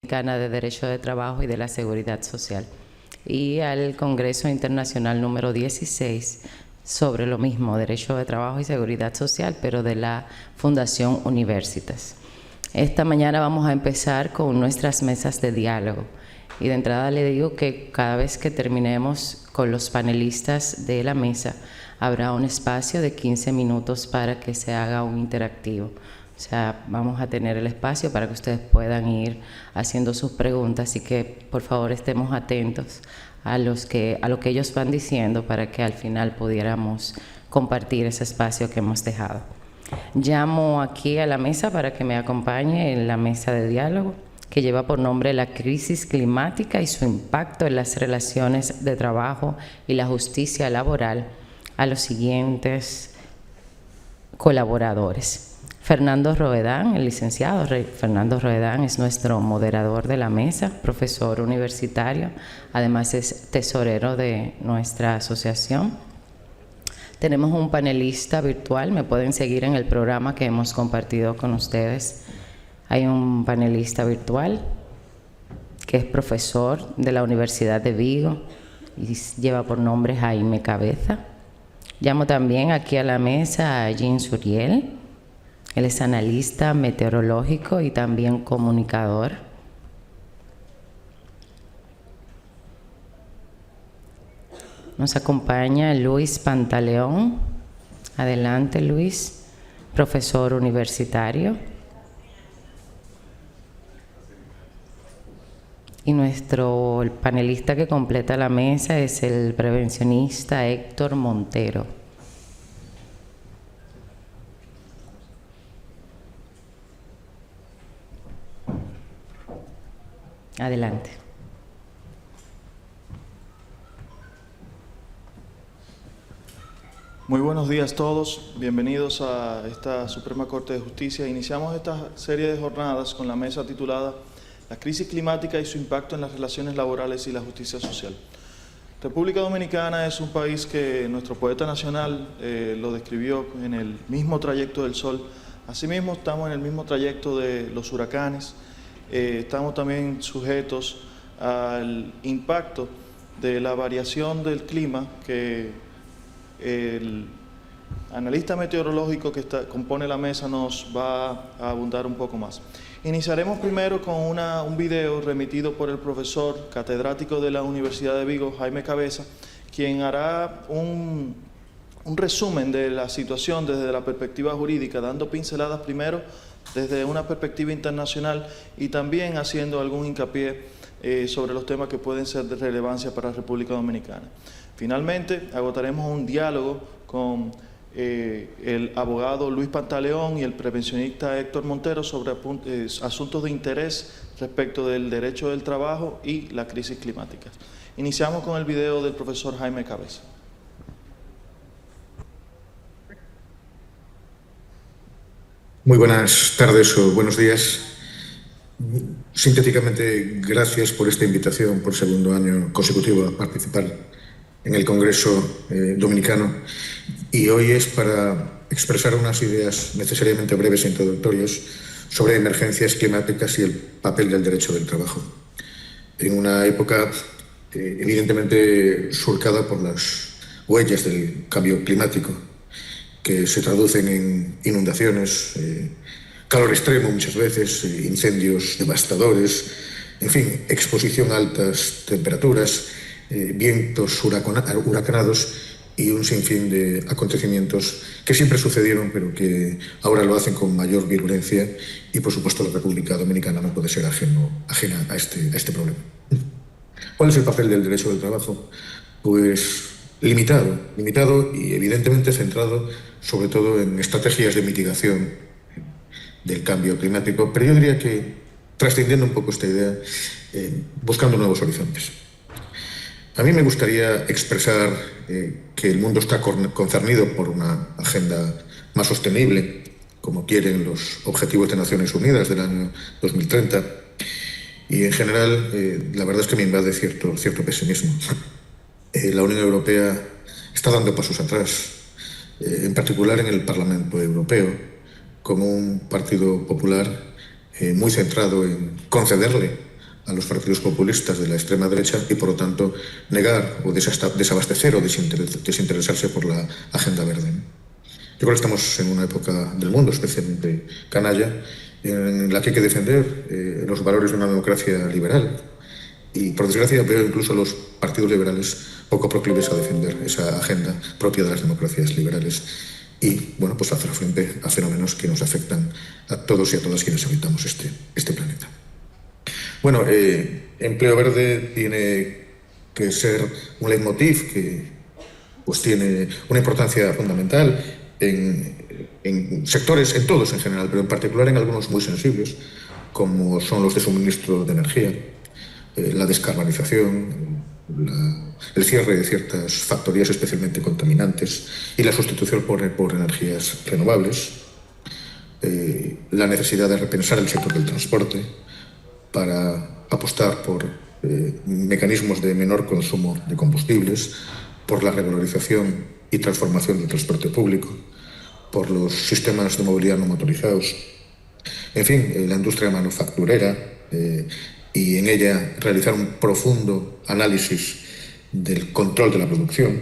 de Derecho de Trabajo y de la Seguridad Social, y al Congreso Internacional número 16 sobre lo mismo, Derecho de Trabajo y Seguridad Social, pero de la Fundación Universitas. Esta mañana vamos a empezar con nuestras mesas de diálogo, y de entrada le digo que cada vez que terminemos con los panelistas de la mesa, habrá un espacio de 15 minutos para que se haga un interactivo. O sea, vamos a tener el espacio para que ustedes puedan ir haciendo sus preguntas, así que por favor estemos atentos a lo que ellos van diciendo para que al final pudiéramos compartir ese espacio que hemos dejado. Llamo aquí a la mesa para que me acompañe en la mesa de diálogo, que lleva por nombre La crisis climática y su impacto en las relaciones de trabajo y la justicia laboral, a los siguientes colaboradores. Fernando Roedán, el licenciado Fernando Roedán es nuestro moderador de la mesa, profesor universitario, además es tesorero de nuestra asociación. Tenemos un panelista virtual, me pueden seguir en el programa que hemos compartido con ustedes. Hay un panelista virtual que es profesor de la Universidad de Vigo y lleva por nombre Jaime Cabeza. Llamo también aquí a la mesa a Jean Suriel. Él es analista meteorológico y también comunicador. Nos acompaña Luis Pantaleón. Adelante, Luis, profesor universitario. Y nuestro panelista que completa la mesa es el prevencionista Héctor Montero. Adelante. Muy buenos días a todos, bienvenidos a esta Suprema Corte de Justicia. Iniciamos esta serie de jornadas con la mesa titulada La crisis climática y su impacto en las relaciones laborales y la justicia social. República Dominicana es un país que nuestro poeta nacional lo describió en el mismo trayecto del sol. Asimismo, estamos en el mismo trayecto de los huracanes. Estamos también sujetos al impacto de la variación del clima que el analista meteorológico que compone la mesa nos va a abundar un poco más. Iniciaremos primero con un video remitido por el profesor catedrático de la Universidad de Vigo, Jaime Cabeza, quien hará un resumen de la situación desde la perspectiva jurídica, dando pinceladas primero desde una perspectiva internacional y también haciendo algún hincapié sobre los temas que pueden ser de relevancia para la República Dominicana. Finalmente, agotaremos un diálogo con el abogado Luis Pantaleón y el prevencionista Héctor Montero sobre asuntos de interés respecto del derecho del trabajo y la crisis climática. Iniciamos con el video del profesor Jaime Cabeza. Muy buenas tardes o buenos días. Sintéticamente, gracias por esta invitación por segundo año consecutivo a participar en el Congreso Dominicano. Y hoy es para expresar unas ideas necesariamente breves e introductorias sobre emergencias climáticas y el papel del derecho del trabajo. En una época evidentemente surcada por las huellas del cambio climático, que se traducen en inundaciones, calor extremo muchas veces, incendios devastadores, en fin, exposición a altas temperaturas, vientos huracanados y un sinfín de acontecimientos que siempre sucedieron, pero que ahora lo hacen con mayor virulencia y, por supuesto, la República Dominicana no puede ser ajena a este problema. ¿Cuál es el papel del derecho del trabajo? Pues limitado y evidentemente centrado sobre todo en estrategias de mitigación del cambio climático, pero yo diría que, trascendiendo un poco esta idea, buscando nuevos horizontes. A mí me gustaría expresar que el mundo está concernido por una agenda más sostenible, como quieren los Objetivos de Naciones Unidas del año 2030, y en general la verdad es que me invade cierto pesimismo. La Unión Europea está dando pasos atrás, en particular en el Parlamento Europeo, con un Partido Popular muy centrado en concederle a los partidos populistas de la extrema derecha y, por lo tanto, negar o desabastecer o desinteresarse por la agenda verde. Yo creo que estamos en una época del mundo especialmente canalla, en la que hay que defender los valores de una democracia liberal. Y, por desgracia, veo incluso a los partidos liberales poco proclives a defender esa agenda propia de las democracias liberales y, bueno, pues hacer frente a fenómenos que nos afectan a todos y a todas quienes habitamos este planeta. Bueno, empleo verde tiene que ser un leitmotiv que pues tiene una importancia fundamental en sectores, en todos en general, pero en particular en algunos muy sensibles, como son los de suministro de energía, la descarbonización, el cierre de ciertas factorías especialmente contaminantes y la sustitución por energías renovables, la necesidad de repensar el sector del transporte para apostar por mecanismos de menor consumo de combustibles, por la regularización y transformación del transporte público, por los sistemas de movilidad no motorizados, en fin, la industria manufacturera, y en ella realizar un profundo análisis del control de la producción.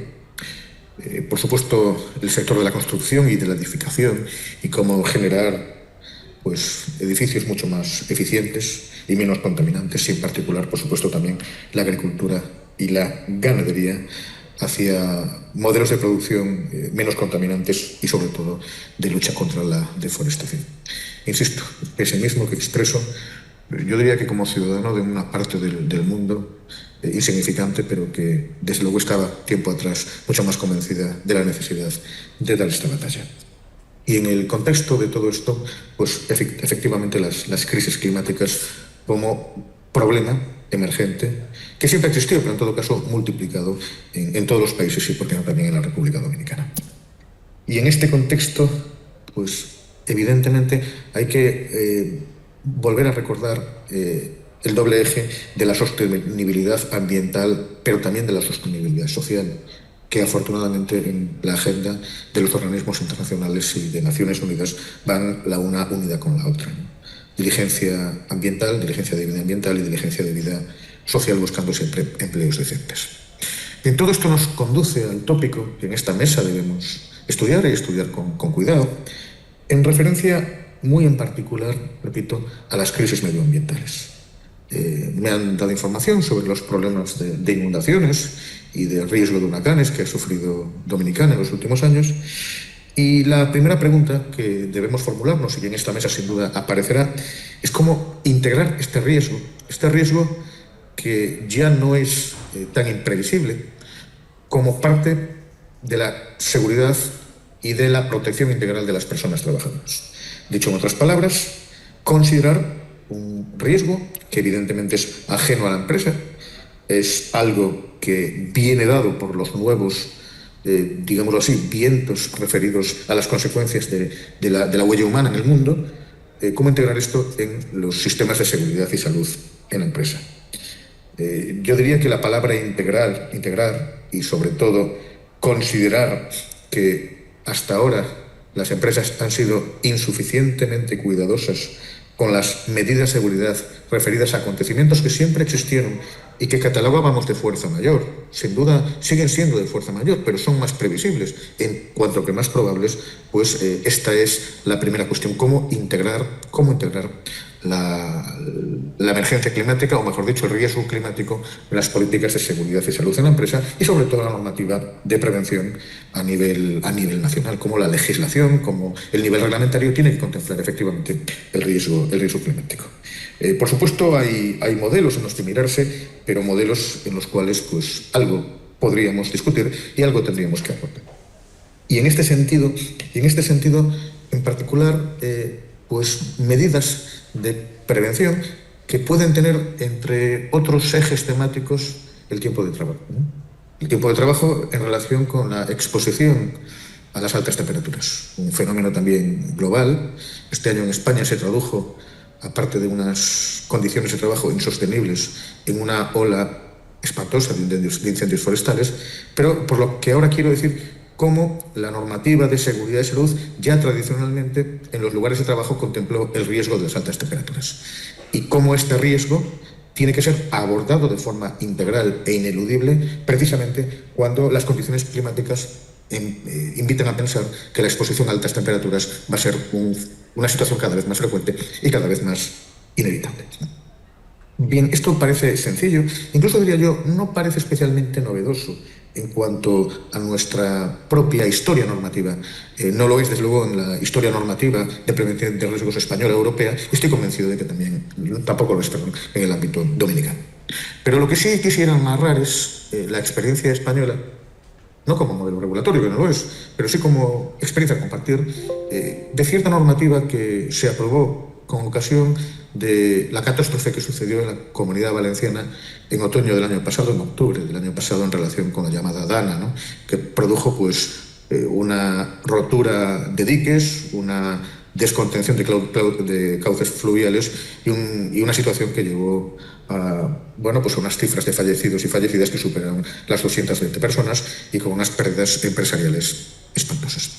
Por supuesto, el sector de la construcción y de la edificación y cómo generar pues, edificios mucho más eficientes y menos contaminantes y, en particular, por supuesto, también la agricultura y la ganadería hacia modelos de producción menos contaminantes y, sobre todo, de lucha contra la deforestación. Insisto, pesimismo que expreso, yo diría que como ciudadano de una parte del mundo insignificante, pero que desde luego estaba tiempo atrás mucho más convencida de la necesidad de dar esta batalla. Y en el contexto de todo esto, pues efectivamente las crisis climáticas como problema emergente, que siempre ha existido, pero en todo caso multiplicado en todos los países y, por qué no, también en la República Dominicana. Y en este contexto, pues evidentemente hay que volver a recordar el doble eje de la sostenibilidad ambiental, pero también de la sostenibilidad social, que afortunadamente en la agenda de los organismos internacionales y de Naciones Unidas van la una unida con la otra, ¿no? Diligencia ambiental, diligencia de vida ambiental y diligencia de vida social, buscando siempre empleos decentes. Bien, todo esto nos conduce al tópico que en esta mesa debemos estudiar y estudiar con cuidado, en referencia muy en particular, repito, a las crisis medioambientales. Me han dado información sobre los problemas de inundaciones y del riesgo de huracanes que ha sufrido Dominicana en los últimos años. Y la primera pregunta que debemos formularnos, y que en esta mesa sin duda aparecerá, es cómo integrar este riesgo que ya no es tan imprevisible, como parte de la seguridad y de la protección integral de las personas trabajadoras. Dicho en otras palabras, considerar un riesgo que evidentemente es ajeno a la empresa, es algo que viene dado por los nuevos, digámoslo así, vientos referidos a las consecuencias de la huella humana en el mundo. ¿Cómo integrar esto en los sistemas de seguridad y salud en la empresa? Yo diría que la palabra integrar y sobre todo considerar que hasta ahora las empresas han sido insuficientemente cuidadosas con las medidas de seguridad referidas a acontecimientos que siempre existieron y que catalogábamos de fuerza mayor. Sin duda siguen siendo de fuerza mayor, pero son más previsibles. En cuanto que más probables, pues esta es la primera cuestión: cómo integrar la emergencia climática, o mejor dicho, el riesgo climático en las políticas de seguridad y salud en la empresa, y sobre todo la normativa de prevención a nivel nacional, como la legislación, como el nivel reglamentario tiene que contemplar efectivamente el riesgo climático. Por supuesto hay modelos en los que mirarse, pero modelos en los cuales pues algo podríamos discutir y algo tendríamos que aportar. Y en este sentido en particular, pues medidas de prevención que pueden tener, entre otros ejes temáticos, el tiempo de trabajo, ¿no? El tiempo de trabajo en relación con la exposición a las altas temperaturas, un fenómeno también global. Este año en España se tradujo, aparte de unas condiciones de trabajo insostenibles, en una ola espantosa de incendios forestales, pero por lo que ahora quiero decir, cómo la normativa de seguridad y salud ya tradicionalmente en los lugares de trabajo contempló el riesgo de las altas temperaturas y cómo este riesgo tiene que ser abordado de forma integral e ineludible precisamente cuando las condiciones climáticas invitan a pensar que la exposición a altas temperaturas va a ser una situación cada vez más frecuente y cada vez más inevitable. Bien, esto parece sencillo, incluso diría yo, no parece especialmente novedoso en cuanto a nuestra propia historia normativa. No lo es, desde luego, en la historia normativa de prevención de riesgos española y europea, y estoy convencido de que tampoco lo es, en el ámbito dominicano. Pero lo que sí quisiera narrar es la experiencia española, no como modelo regulatorio, que no lo es, pero sí como experiencia a compartir, de cierta normativa que se aprobó con ocasión de la catástrofe que sucedió en la Comunidad Valenciana en otoño del año pasado, en octubre del año pasado, en relación con la llamada Dana, ¿no? Que produjo una rotura de diques, una descontención de cauces fluviales y una situación que llevó a unas cifras de fallecidos y fallecidas que superan las 220 personas y con unas pérdidas empresariales espantosas.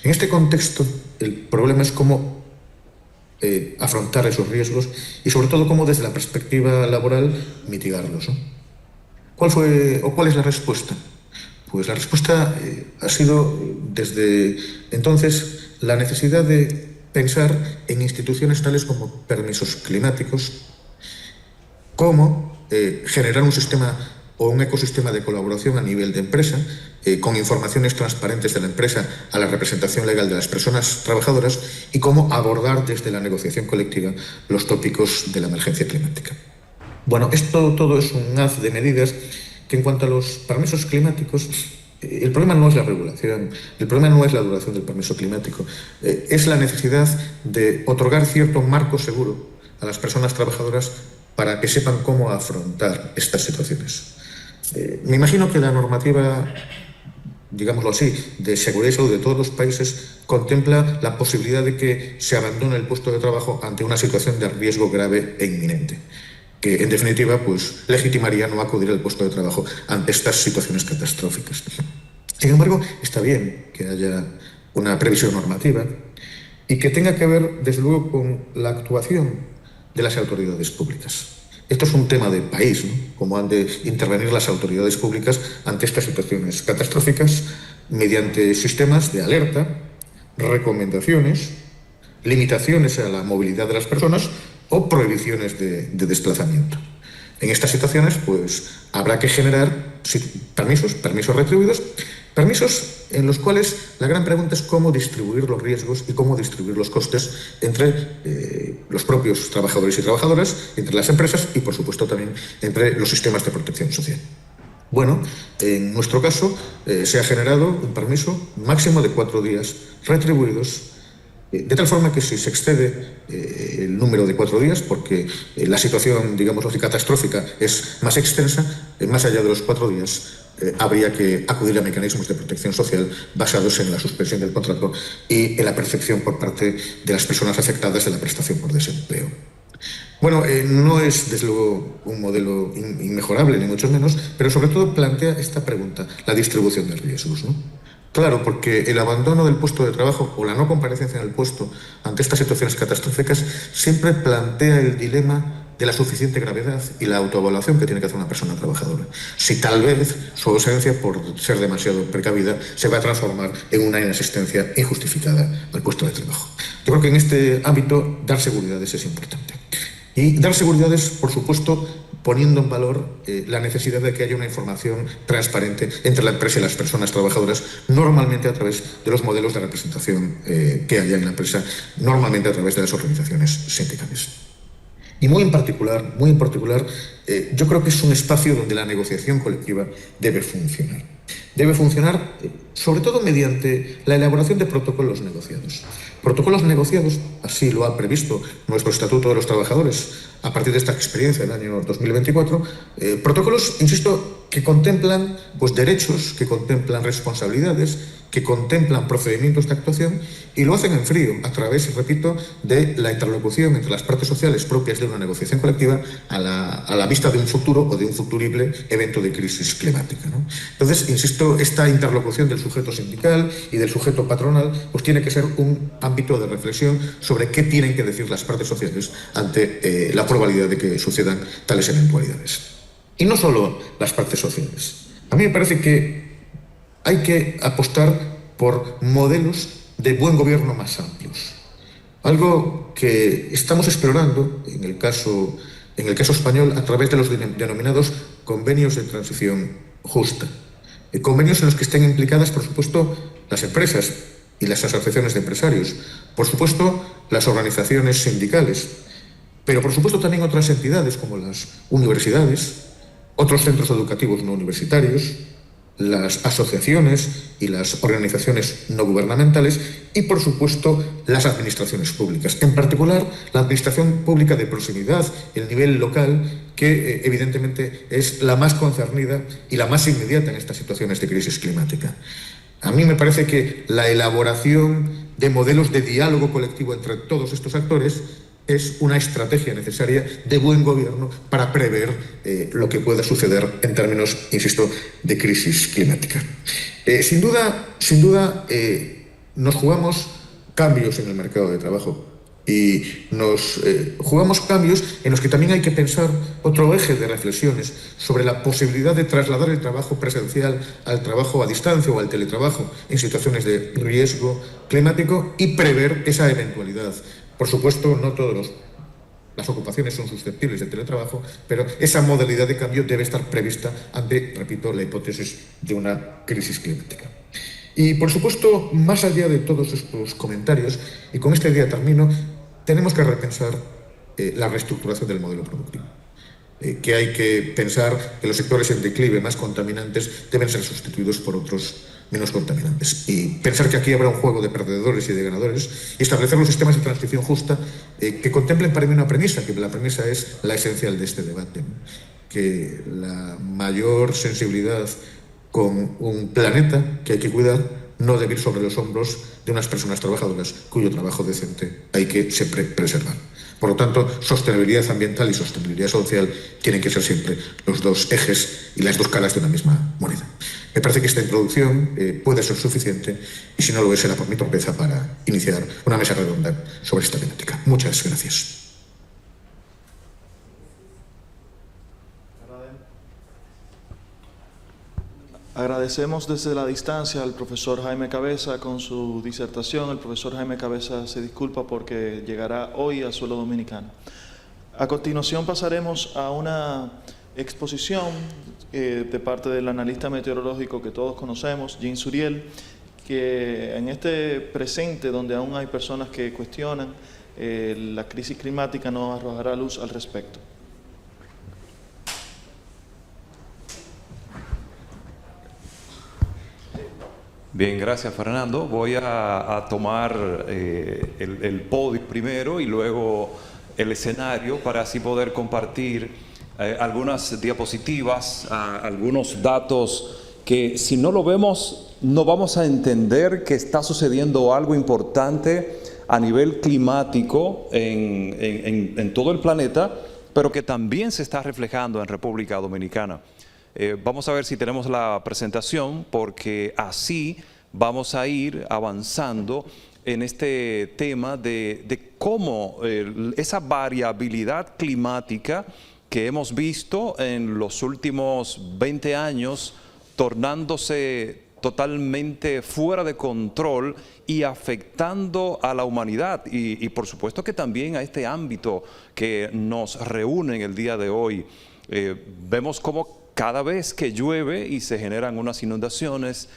En este contexto, el problema es cómo afrontar esos riesgos y, sobre todo, cómo desde la perspectiva laboral mitigarlos, ¿no? ¿Cuál es la respuesta? Pues la respuesta ha sido desde entonces la necesidad de pensar en instituciones tales como permisos climáticos, cómo generar un sistema o un ecosistema de colaboración a nivel de empresa, con informaciones transparentes de la empresa a la representación legal de las personas trabajadoras, y cómo abordar desde la negociación colectiva los tópicos de la emergencia climática. Bueno, esto todo es un haz de medidas que, en cuanto a los permisos climáticos, el problema no es la regulación, el problema no es la duración del permiso climático, es la necesidad de otorgar cierto marco seguro a las personas trabajadoras para que sepan cómo afrontar estas situaciones. Me imagino que la normativa, digámoslo así, de seguridad y salud de todos los países contempla la posibilidad de que se abandone el puesto de trabajo ante una situación de riesgo grave e inminente, que en definitiva legitimaría no acudir al puesto de trabajo ante estas situaciones catastróficas. Sin embargo, está bien que haya una previsión normativa y que tenga que ver, desde luego, con la actuación de las autoridades públicas. Esto es un tema de país, ¿no? Cómo han de intervenir las autoridades públicas ante estas situaciones catastróficas mediante sistemas de alerta, recomendaciones, limitaciones a la movilidad de las personas o prohibiciones de desplazamiento. En estas situaciones, habrá que generar permisos retribuidos, permisos en los cuales la gran pregunta es cómo distribuir los riesgos y cómo distribuir los costes entre los propios trabajadores y trabajadoras, entre las empresas y, por supuesto, también entre los sistemas de protección social. Bueno, en nuestro caso se ha generado un permiso máximo de 4 días retribuidos, de tal forma que si se excede el número de 4 días, porque la situación, digamos, catastrófica es más extensa, más allá de los 4 días, habría que acudir a mecanismos de protección social basados en la suspensión del contrato y en la percepción por parte de las personas afectadas de la prestación por desempleo. Bueno, no es, desde luego, un modelo inmejorable, ni mucho menos, pero sobre todo plantea esta pregunta, la distribución de riesgos, ¿no? Claro, porque el abandono del puesto de trabajo o la no comparecencia en el puesto ante estas situaciones catastróficas siempre plantea el dilema de la suficiente gravedad y la autoevaluación que tiene que hacer una persona trabajadora. Si tal vez su ausencia, por ser demasiado precavida, se va a transformar en una inasistencia injustificada al puesto de trabajo. Yo creo que en este ámbito dar seguridades es importante. Y dar seguridades, por supuesto, poniendo en valor la necesidad de que haya una información transparente entre la empresa y las personas trabajadoras, normalmente a través de los modelos de representación que haya en la empresa, normalmente a través de las organizaciones sindicales. Y muy en particular, yo creo que es un espacio donde la negociación colectiva debe funcionar. Debe funcionar sobre todo mediante la elaboración de protocolos negociados. Protocolos negociados, así lo ha previsto nuestro Estatuto de los Trabajadores a partir de esta experiencia del año 2024, protocolos, insisto, que contemplan derechos, que contemplan responsabilidades, que contemplan procedimientos de actuación y lo hacen en frío, a través, repito, de la interlocución entre las partes sociales propias de una negociación colectiva a la vista de un futuro o de un futurible evento de crisis climática, ¿no? Entonces, insisto, esta interlocución del sujeto sindical y del sujeto patronal pues tiene que ser un ámbito de reflexión sobre qué tienen que decir las partes sociales ante la probabilidad de que sucedan tales eventualidades. Y no solo las partes sociales. A mí me parece que hay que apostar por modelos de buen gobierno más amplios. Algo que estamos explorando en el caso español a través de los denominados convenios de transición justa. Convenios en los que estén implicadas, por supuesto, las empresas y las asociaciones de empresarios, por supuesto, las organizaciones sindicales, pero por supuesto también otras entidades como las universidades, otros centros educativos no universitarios, las asociaciones y las organizaciones no gubernamentales y, por supuesto, las administraciones públicas. En particular, la administración pública de proximidad, el nivel local, que evidentemente es la más concernida y la más inmediata en estas situaciones de crisis climática. A mí me parece que la elaboración de modelos de diálogo colectivo entre todos estos actores es una estrategia necesaria de buen gobierno para prever lo que pueda suceder en términos, insisto, de crisis climática. Sin duda, nos jugamos cambios en el mercado de trabajo y nos jugamos cambios en los que también hay que pensar otro eje de reflexiones sobre la posibilidad de trasladar el trabajo presencial al trabajo a distancia o al teletrabajo en situaciones de riesgo climático y prever esa eventualidad. Por supuesto, no todas las ocupaciones son susceptibles de teletrabajo, pero esa modalidad de cambio debe estar prevista ante, repito, la hipótesis de una crisis climática. Y, por supuesto, más allá de todos estos comentarios, y con esta idea termino, tenemos que repensar la reestructuración del modelo productivo. Que hay que pensar que los sectores en declive más contaminantes deben ser sustituidos por otros menos contaminantes. Y pensar que aquí habrá un juego de perdedores y de ganadores y establecer los sistemas de transición justa que contemplen para mí una premisa, que la premisa es la esencial de este debate, ¿no? Que la mayor sensibilidad con un planeta que hay que cuidar no debe ir sobre los hombros de unas personas trabajadoras cuyo trabajo decente hay que siempre preservar. Por lo tanto, sostenibilidad ambiental y sostenibilidad social tienen que ser siempre los dos ejes y las dos caras de una misma moneda. Me parece que esta introducción puede ser suficiente y si no lo es, será por mi torpeza para iniciar una mesa redonda sobre esta temática. Muchas gracias. Agradecemos desde la distancia al profesor Jaime Cabeza con su disertación. El profesor Jaime Cabeza se disculpa porque llegará hoy al suelo dominicano. A continuación pasaremos a una exposición de parte del analista meteorológico que todos conocemos, Jean Suriel, que en este presente donde aún hay personas que cuestionan la crisis climática nos arrojará luz al respecto. Bien, gracias Fernando. Voy a tomar el podio primero y luego el escenario para así poder compartir algunas diapositivas, algunos datos que si no lo vemos no vamos a entender que está sucediendo algo importante a nivel climático en todo el planeta, pero que también se está reflejando en República Dominicana. Vamos a ver si tenemos la presentación, porque así vamos a ir avanzando en este tema de cómo esa variabilidad climática que hemos visto en los últimos 20 años tornándose totalmente fuera de control y afectando a la humanidad y por supuesto que también a este ámbito que nos reúne en el día de hoy. Vemos cómo cada vez que llueve y se generan unas inundaciones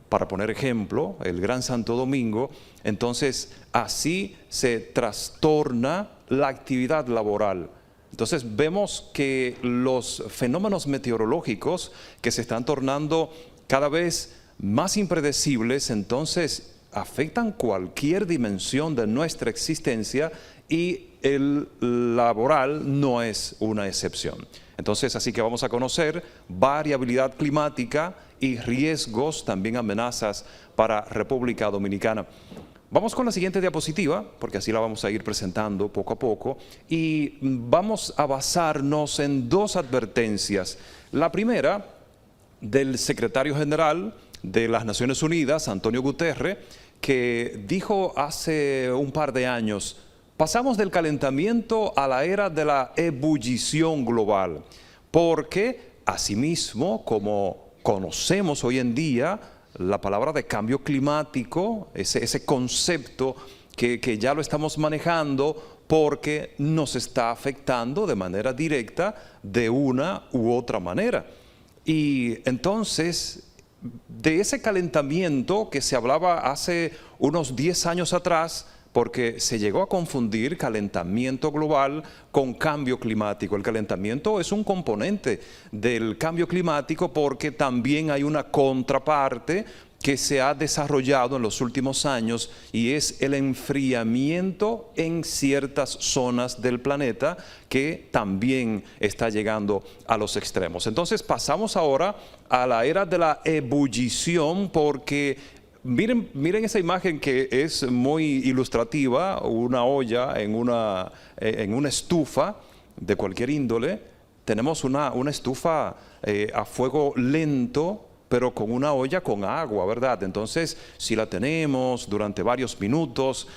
para poner ejemplo, el Gran Santo Domingo, entonces así se trastorna la actividad laboral. Entonces vemos que los fenómenos meteorológicos que se están tornando cada vez más impredecibles, entonces afectan cualquier dimensión de nuestra existencia y el laboral no es una excepción. Entonces, así que vamos a conocer variabilidad climática y riesgos, también amenazas para República Dominicana. Vamos con la siguiente diapositiva, porque así la vamos a ir presentando poco a poco, y vamos a basarnos en dos advertencias. La primera, del secretario general de las Naciones Unidas, Antonio Guterres, que dijo hace un par de años: pasamos del calentamiento a la era de la ebullición global, porque asimismo, como conocemos hoy en día, la palabra de cambio climático, ese concepto que ya lo estamos manejando porque nos está afectando de manera directa de una u otra manera. Y entonces, de ese calentamiento que se hablaba hace unos 10 años atrás, porque se llegó a confundir calentamiento global con cambio climático. El calentamiento es un componente del cambio climático porque también hay una contraparte que se ha desarrollado en los últimos años y es el enfriamiento en ciertas zonas del planeta que también está llegando a los extremos. Entonces pasamos ahora a la era de la ebullición porque miren esa imagen que es muy ilustrativa, una olla en una estufa de cualquier índole. Tenemos una estufa a fuego lento, pero con una olla con agua, ¿verdad? Entonces, si la tenemos durante varios minutos,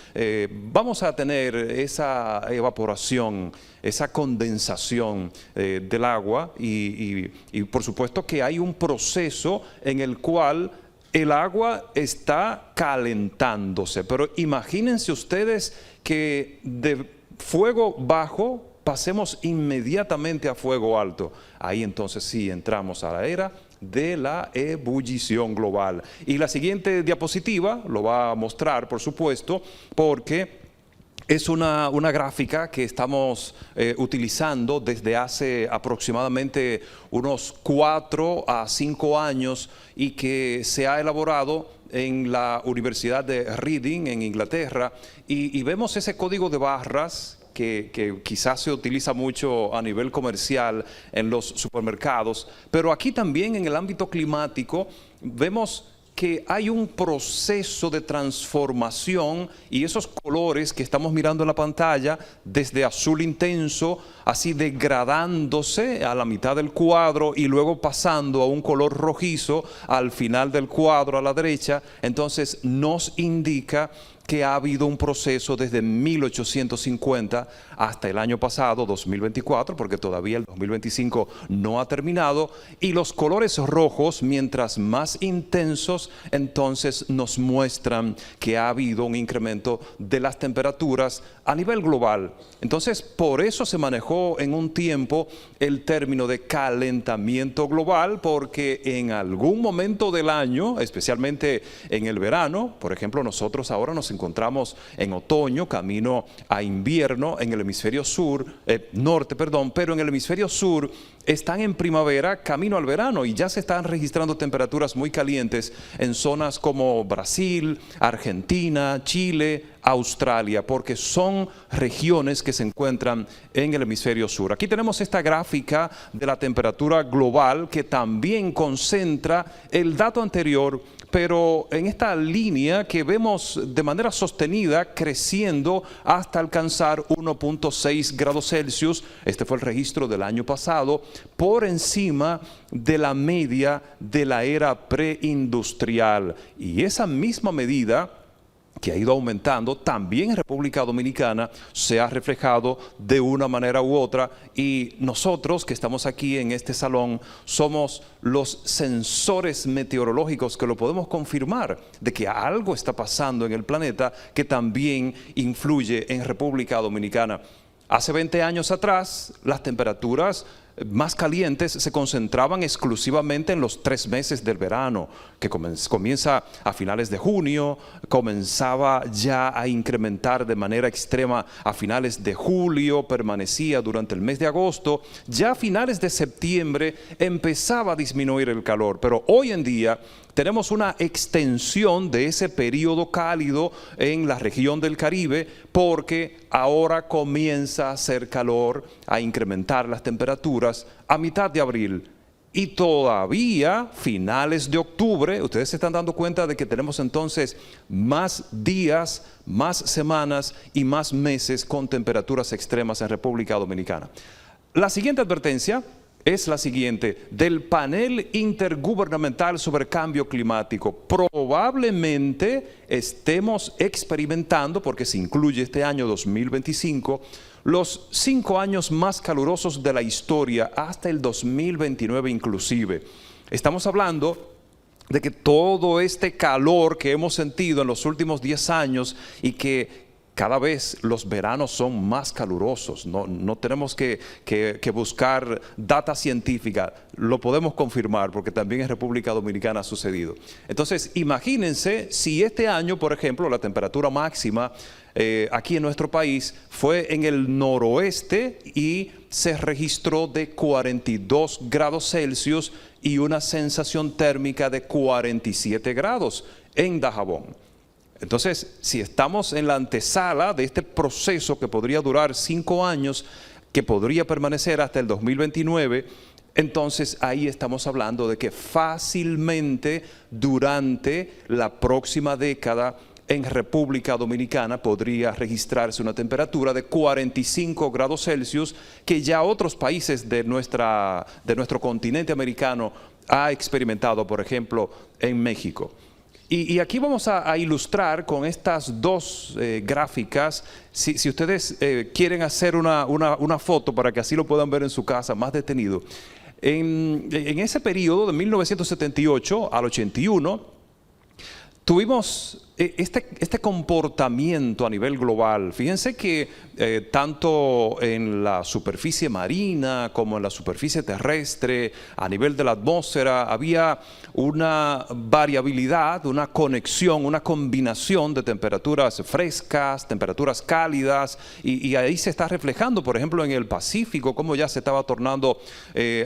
vamos a tener esa evaporación, esa condensación del agua y por supuesto que hay un proceso en el cual el agua está calentándose, pero imagínense ustedes que de fuego bajo pasemos inmediatamente a fuego alto. Ahí entonces sí entramos a la era de la ebullición global. Y la siguiente diapositiva lo va a mostrar, por supuesto, porque es una gráfica que estamos utilizando desde hace aproximadamente unos 4 a 5 años y que se ha elaborado en la Universidad de Reading en Inglaterra y vemos ese código de barras que quizás se utiliza mucho a nivel comercial en los supermercados, pero aquí también en el ámbito climático vemos que hay un proceso de transformación y esos colores que estamos mirando en la pantalla, desde azul intenso, así degradándose a la mitad del cuadro y luego pasando a un color rojizo al final del cuadro a la derecha, entonces nos indica que ha habido un proceso desde 1850 hasta el año pasado, 2024, porque todavía el 2025 no ha terminado, y los colores rojos, mientras más intensos, entonces nos muestran que ha habido un incremento de las temperaturas a nivel global. Entonces, por eso se manejó en un tiempo el término de calentamiento global, porque en algún momento del año, especialmente en el verano, por ejemplo, nosotros ahora nos encontramos en otoño, camino a invierno en el hemisferio norte, pero en el hemisferio sur están en primavera, camino al verano, y ya se están registrando temperaturas muy calientes en zonas como Brasil, Argentina, Chile, Australia, porque son regiones que se encuentran en el hemisferio sur. Aquí tenemos esta gráfica de la temperatura global que también concentra el dato anterior, pero en esta línea que vemos de manera sostenida creciendo hasta alcanzar 1.6 grados Celsius. Este fue el registro del año pasado, por encima de la media de la era preindustrial. Y esa misma medida que ha ido aumentando, también en República Dominicana se ha reflejado de una manera u otra, y nosotros que estamos aquí en este salón somos los sensores meteorológicos que lo podemos confirmar de que algo está pasando en el planeta que también influye en República Dominicana. Hace 20 años atrás las temperaturas más calientes se concentraban exclusivamente en los 3 meses del verano, que comienza a finales de junio, comenzaba ya a incrementar de manera extrema a finales de julio, permanecía durante el mes de agosto, ya a finales de septiembre empezaba a disminuir el calor, pero hoy en día tenemos una extensión de ese periodo cálido en la región del Caribe porque ahora comienza a hacer calor, a incrementar las temperaturas a mitad de abril. Y todavía, finales de octubre, ustedes se están dando cuenta de que tenemos entonces más días, más semanas y más meses con temperaturas extremas en República Dominicana. La siguiente advertencia es la siguiente, del panel intergubernamental sobre cambio climático. Probablemente estemos experimentando, porque se incluye este año 2025, los 5 años más calurosos de la historia, hasta el 2029 inclusive. Estamos hablando de que todo este calor que hemos sentido en los últimos 10 años y que cada vez los veranos son más calurosos, no tenemos que buscar data científica, lo podemos confirmar porque también en República Dominicana ha sucedido. Entonces, imagínense si este año, por ejemplo, la temperatura máxima aquí en nuestro país fue en el noroeste y se registró de 42 grados Celsius y una sensación térmica de 47 grados en Dajabón. Entonces, si estamos en la antesala de este proceso que podría durar 5 años, que podría permanecer hasta el 2029, entonces ahí estamos hablando de que fácilmente durante la próxima década en República Dominicana podría registrarse una temperatura de 45 grados Celsius que ya otros países de nuestro continente americano ha experimentado, por ejemplo, en México. Y aquí vamos a ilustrar con estas 2 gráficas, si ustedes quieren hacer una foto para que así lo puedan ver en su casa más detenido. En ese periodo de 1978 al 81, tuvimos este comportamiento a nivel global. Fíjense que tanto en la superficie marina como en la superficie terrestre, a nivel de la atmósfera, había una variabilidad, una conexión, una combinación de temperaturas frescas, temperaturas cálidas, y ahí se está reflejando, por ejemplo, en el Pacífico, cómo ya se estaba tornando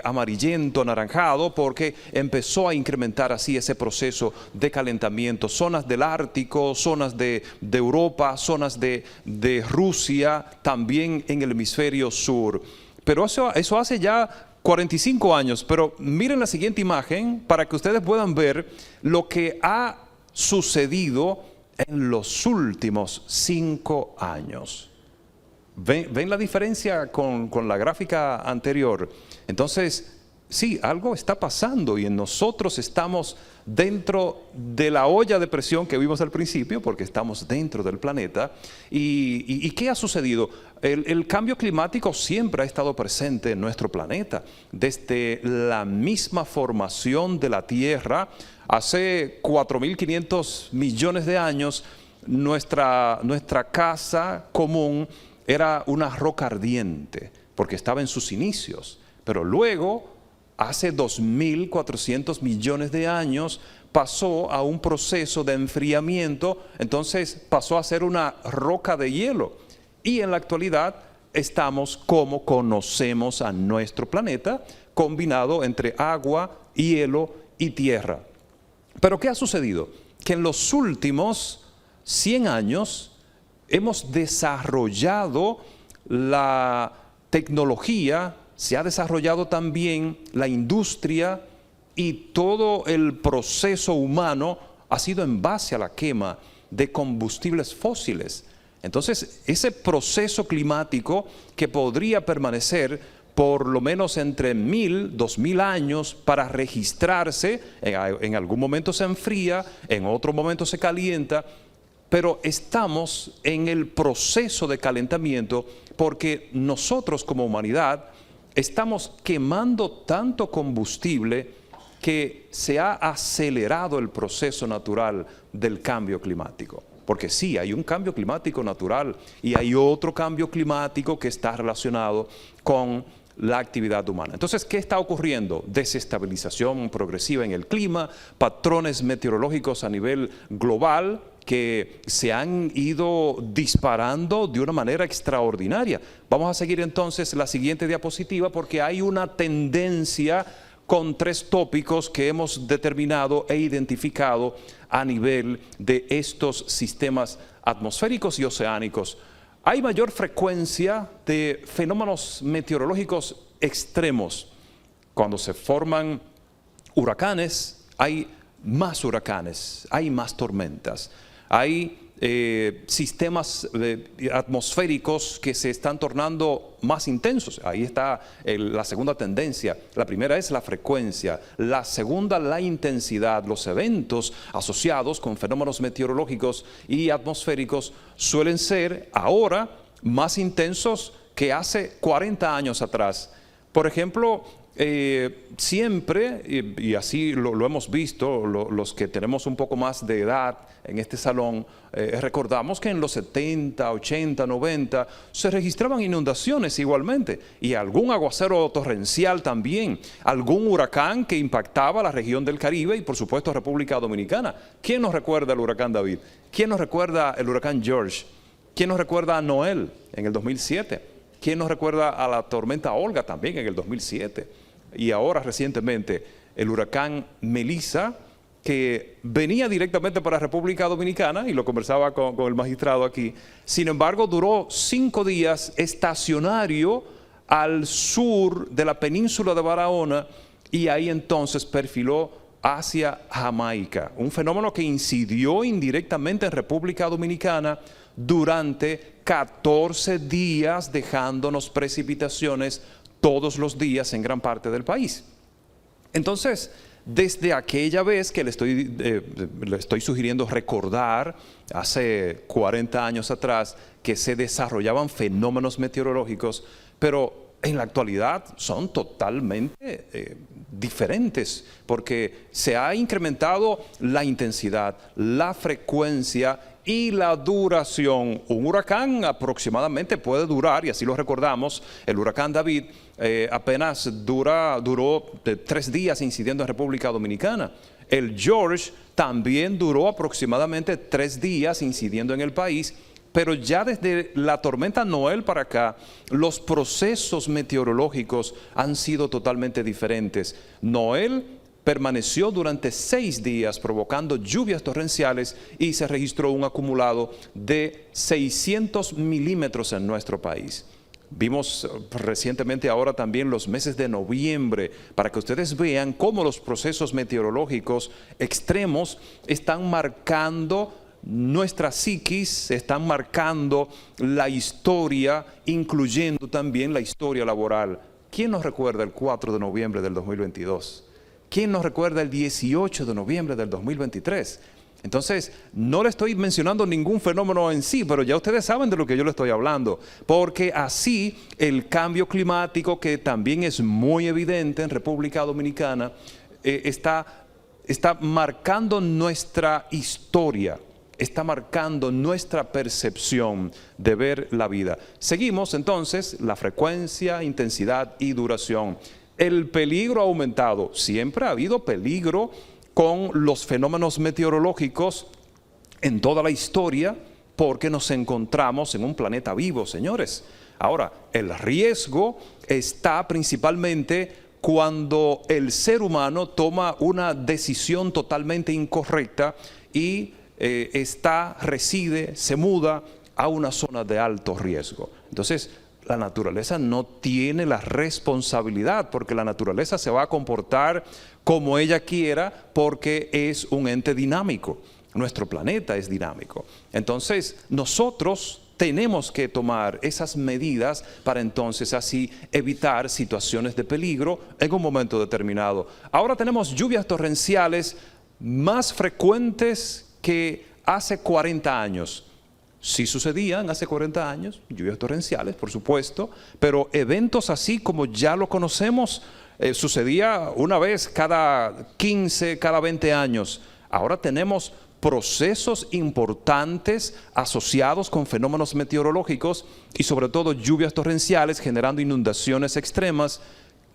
amarillento, anaranjado, porque empezó a incrementar así ese proceso de calentamiento. Zonas del Ártico, zonas de Europa, zonas de Rusia, también en el hemisferio sur. Pero eso hace ya 45 años, pero miren la siguiente imagen para que ustedes puedan ver lo que ha sucedido en los últimos 5 años. ¿Ven la diferencia con la gráfica anterior? Entonces, sí, algo está pasando y en nosotros estamos dentro de la olla de presión que vimos al principio, porque estamos dentro del planeta. ¿Y qué ha sucedido? El cambio climático siempre ha estado presente en nuestro planeta. Desde la misma formación de la Tierra, hace 4.500 millones de años, nuestra casa común era una roca ardiente, porque estaba en sus inicios. Pero luego, hace 2.400 millones de años, pasó a un proceso de enfriamiento, entonces pasó a ser una roca de hielo. Y en la actualidad estamos como conocemos a nuestro planeta, combinado entre agua, hielo y tierra. Pero ¿qué ha sucedido? Que en los últimos 100 años hemos desarrollado la tecnología, se ha desarrollado también la industria y todo el proceso humano ha sido en base a la quema de combustibles fósiles. Entonces, ese proceso climático que podría permanecer por lo menos entre 1.000, 2.000 años para registrarse, en algún momento se enfría, en otro momento se calienta, pero estamos en el proceso de calentamiento porque nosotros como humanidad estamos quemando tanto combustible que se ha acelerado el proceso natural del cambio climático. Porque sí, hay un cambio climático natural y hay otro cambio climático que está relacionado con la actividad humana. Entonces, ¿qué está ocurriendo? Desestabilización progresiva en el clima, patrones meteorológicos a nivel global que se han ido disparando de una manera extraordinaria. Vamos a seguir entonces la siguiente diapositiva porque hay una tendencia con 3 tópicos que hemos determinado e identificado a nivel de estos sistemas atmosféricos y oceánicos. Hay mayor frecuencia de fenómenos meteorológicos extremos. Cuando se forman huracanes, hay más huracanes, hay más tormentas, hay sistemas atmosféricos que se están tornando más intensos. Ahí está la segunda tendencia. La primera es la frecuencia, la segunda la intensidad. Los eventos asociados con fenómenos meteorológicos y atmosféricos suelen ser ahora más intensos que hace 40 años atrás. Por ejemplo, siempre, y así lo hemos visto, los que tenemos un poco más de edad en este salón, recordamos que en los 70, 80, 90 se registraban inundaciones igualmente y algún aguacero torrencial también, algún huracán que impactaba la región del Caribe y por supuesto República Dominicana. ¿Quién nos recuerda el huracán David? ¿Quién nos recuerda el huracán George? ¿Quién nos recuerda a Noel en el 2007? ¿Quién nos recuerda a la tormenta Olga también en el 2007? Y ahora recientemente el huracán Melissa, que venía directamente para República Dominicana, y lo conversaba con el magistrado aquí. Sin embargo, duró 5 días estacionario al sur de la península de Barahona y ahí entonces perfiló hacia Jamaica. Un fenómeno que incidió indirectamente en República Dominicana durante 14 días, dejándonos precipitaciones todos los días en gran parte del país. Entonces, desde aquella vez que le estoy sugiriendo recordar, hace 40 años atrás, que se desarrollaban fenómenos meteorológicos, pero en la actualidad son totalmente diferentes, porque se ha incrementado la intensidad, la frecuencia y la duración. Un huracán aproximadamente puede durar, y así lo recordamos, el huracán David apenas duró 3 días incidiendo en República Dominicana. El George también duró aproximadamente 3 días incidiendo en el país, pero ya desde la tormenta Noel para acá, los procesos meteorológicos han sido totalmente diferentes. Noel permaneció durante 6 días provocando lluvias torrenciales y se registró un acumulado de 600 milímetros en nuestro país. Vimos recientemente ahora también los meses de noviembre, para que ustedes vean cómo los procesos meteorológicos extremos están marcando nuestra psiquis, están marcando la historia, incluyendo también la historia laboral. ¿Quién nos recuerda el 4 de noviembre del 2022? ¿Quién nos recuerda el 18 de noviembre del 2023? Entonces, no le estoy mencionando ningún fenómeno en sí, pero ya ustedes saben de lo que yo le estoy hablando, porque así el cambio climático, que también es muy evidente en República Dominicana, está marcando nuestra historia, está marcando nuestra percepción de ver la vida. Seguimos entonces la frecuencia, intensidad y duración. El peligro ha aumentado. Siempre ha habido peligro con los fenómenos meteorológicos en toda la historia, porque nos encontramos en un planeta vivo, señores. Ahora, el riesgo está principalmente cuando el ser humano toma una decisión totalmente incorrecta y reside, se muda a una zona de alto riesgo. Entonces, la naturaleza no tiene la responsabilidad, porque la naturaleza se va a comportar como ella quiera, porque es un ente dinámico. Nuestro planeta es dinámico. Entonces, nosotros tenemos que tomar esas medidas para entonces así evitar situaciones de peligro en un momento determinado. Ahora tenemos lluvias torrenciales más frecuentes que hace 40 años. Sí sucedían hace 40 años, lluvias torrenciales, por supuesto, pero eventos así como ya lo conocemos, sucedía una vez cada 15, cada 20 años. Ahora tenemos procesos importantes asociados con fenómenos meteorológicos y sobre todo lluvias torrenciales generando inundaciones extremas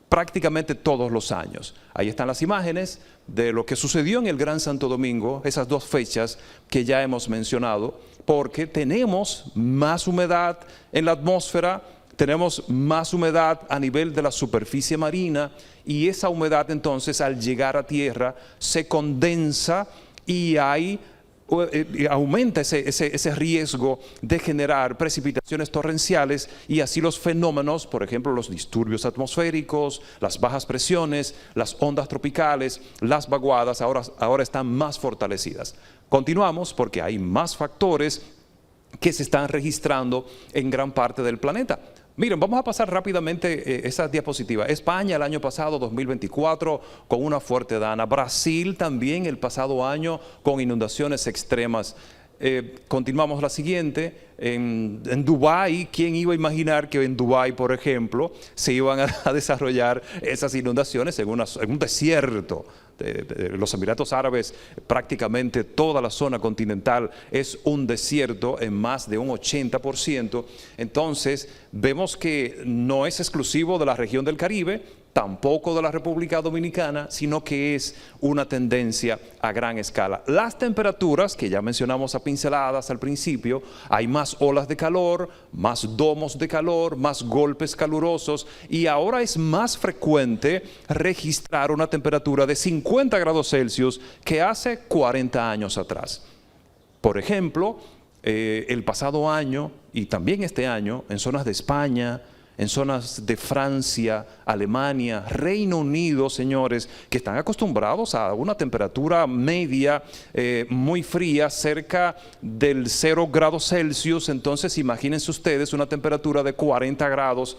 prácticamente todos los años. Ahí están las imágenes de lo que sucedió en el Gran Santo Domingo, esas dos fechas que ya hemos mencionado, porque tenemos más humedad en la atmósfera, tenemos más humedad a nivel de la superficie marina y esa humedad entonces al llegar a tierra se condensa y aumenta ese riesgo de generar precipitaciones torrenciales y así los fenómenos, por ejemplo, los disturbios atmosféricos, las bajas presiones, las ondas tropicales, las vaguadas, ahora están más fortalecidas. Continuamos porque hay más factores que se están registrando en gran parte del planeta. Miren, vamos a pasar rápidamente esa diapositiva. España el año pasado, 2024, con una fuerte dana. Brasil también el pasado año con inundaciones extremas. Continuamos la siguiente. En Dubái, ¿quién iba a imaginar que en Dubái, por ejemplo, se iban a desarrollar esas inundaciones en un desierto? De los Emiratos Árabes, prácticamente toda la zona continental es un desierto en más de un 80%. Entonces, vemos que no es exclusivo de la región del Caribe, tampoco de la República Dominicana, sino que es una tendencia a gran escala. Las temperaturas, que ya mencionamos a pinceladas al principio, hay más olas de calor, más domos de calor, más golpes calurosos y ahora es más frecuente registrar una temperatura de 50 grados Celsius que hace 40 años atrás. Por ejemplo, el pasado año y también este año, en zonas de España, en zonas de Francia, Alemania, Reino Unido, señores, que están acostumbrados a una temperatura media muy fría, cerca del 0 grados Celsius. Entonces, imagínense ustedes una temperatura de 40 grados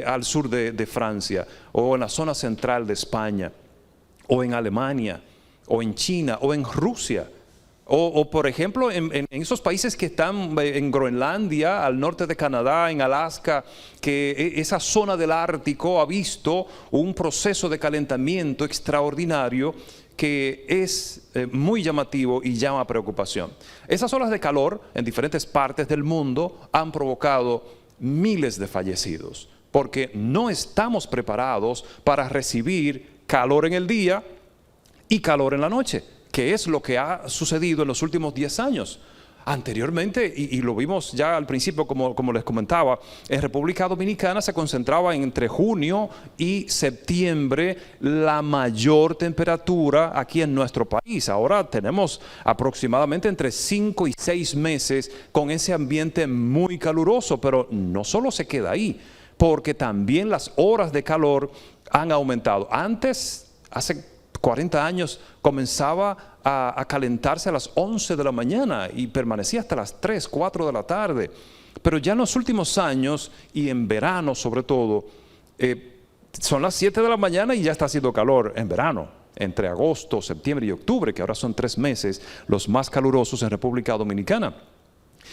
al sur de Francia, o en la zona central de España, o en Alemania, o en China, o en Rusia. O por ejemplo, en esos países que están en Groenlandia, al norte de Canadá, en Alaska, que esa zona del Ártico ha visto un proceso de calentamiento extraordinario que es muy llamativo y llama preocupación. Esas olas de calor en diferentes partes del mundo han provocado miles de fallecidos, porque no estamos preparados para recibir calor en el día y calor en la noche, que es lo que ha sucedido en los últimos 10 años. Anteriormente, y lo vimos ya al principio, como les comentaba, en República Dominicana se concentraba entre junio y septiembre la mayor temperatura aquí en nuestro país. Ahora tenemos aproximadamente entre 5 y 6 meses con ese ambiente muy caluroso, pero no solo se queda ahí, porque también las horas de calor han aumentado. Antes, hace 40 años, comenzaba a calentarse a las 11 de la mañana y permanecía hasta las 3, 4 de la tarde. Pero ya en los últimos años, y en verano sobre todo, son las 7 de la mañana y ya está haciendo calor en verano, entre agosto, septiembre y octubre, que ahora son 3 meses los más calurosos en República Dominicana.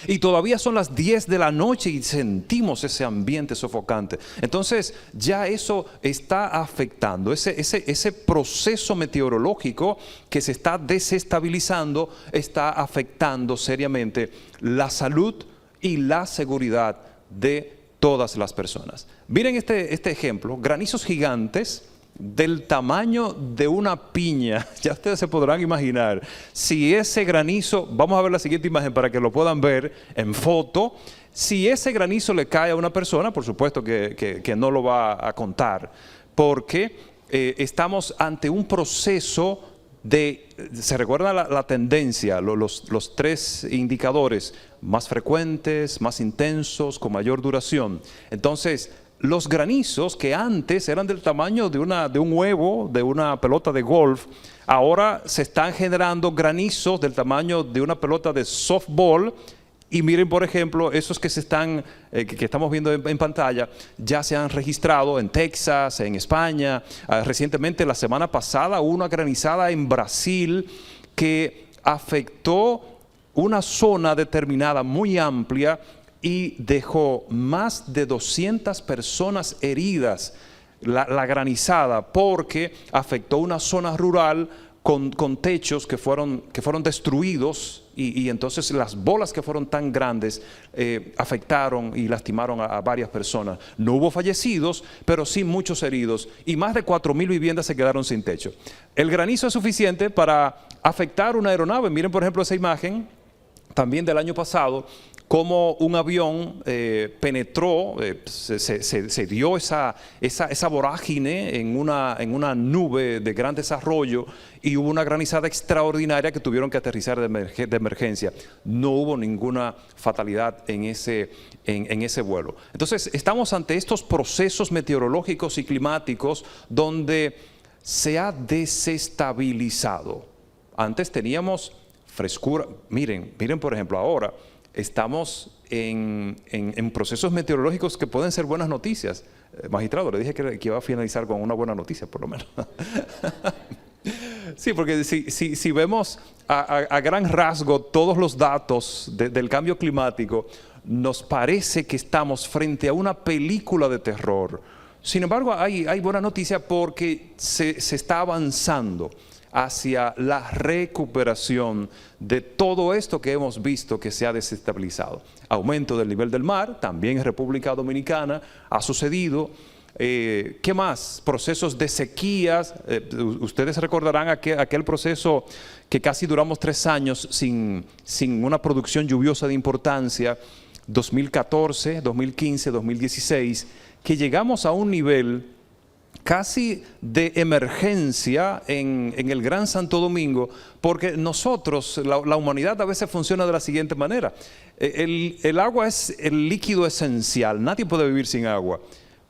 Y todavía son las 10 de la noche y sentimos ese ambiente sofocante. Entonces ya eso está afectando, ese proceso meteorológico que se está desestabilizando, está afectando seriamente la salud y la seguridad de todas las personas. Miren este ejemplo, granizos gigantes del tamaño de una piña. Ya ustedes se podrán imaginar si ese granizo, vamos a ver la siguiente imagen para que lo puedan ver en foto, si ese granizo le cae a una persona, por supuesto que no lo va a contar, porque estamos ante un proceso se recuerda la tendencia, los 3 indicadores más frecuentes, más intensos, con mayor duración. Entonces, los granizos que antes eran del tamaño de un huevo, de una pelota de golf, ahora se están generando granizos del tamaño de una pelota de softball. Y miren, por ejemplo, esos que estamos viendo en pantalla, ya se han registrado en Texas, en España. Recientemente, la semana pasada, hubo una granizada en Brasil que afectó una zona determinada muy amplia y dejó más de 200 personas heridas, la granizada, porque afectó una zona rural con techos que fueron destruidos y entonces las bolas que fueron tan grandes afectaron y lastimaron a varias personas. No hubo fallecidos, pero sí muchos heridos y más de 4.000 viviendas se quedaron sin techo. El granizo es suficiente para afectar una aeronave. Miren por ejemplo esa imagen también del año pasado, cómo un avión penetró, se dio esa vorágine en una nube de gran desarrollo y hubo una granizada extraordinaria que tuvieron que aterrizar de emergencia. No hubo ninguna fatalidad en ese vuelo. Entonces, estamos ante estos procesos meteorológicos y climáticos donde se ha desestabilizado. Antes teníamos frescura. Miren por ejemplo ahora, estamos en procesos meteorológicos que pueden ser buenas noticias. Magistrado, le dije que iba a finalizar con una buena noticia, por lo menos. Sí, porque si vemos a gran rasgo todos los datos del cambio climático, nos parece que estamos frente a una película de terror. Sin embargo, hay buena noticia porque se está avanzando hacia la recuperación de todo esto que hemos visto que se ha desestabilizado. Aumento del nivel del mar, también en República Dominicana ha sucedido. ¿Qué más? Procesos de sequías. Ustedes recordarán aquel proceso que casi duramos 3 años sin una producción lluviosa de importancia, 2014, 2015, 2016, que llegamos a un nivel casi de emergencia en el Gran Santo Domingo, porque nosotros, la humanidad a veces funciona de la siguiente manera. El agua es el líquido esencial, nadie puede vivir sin agua.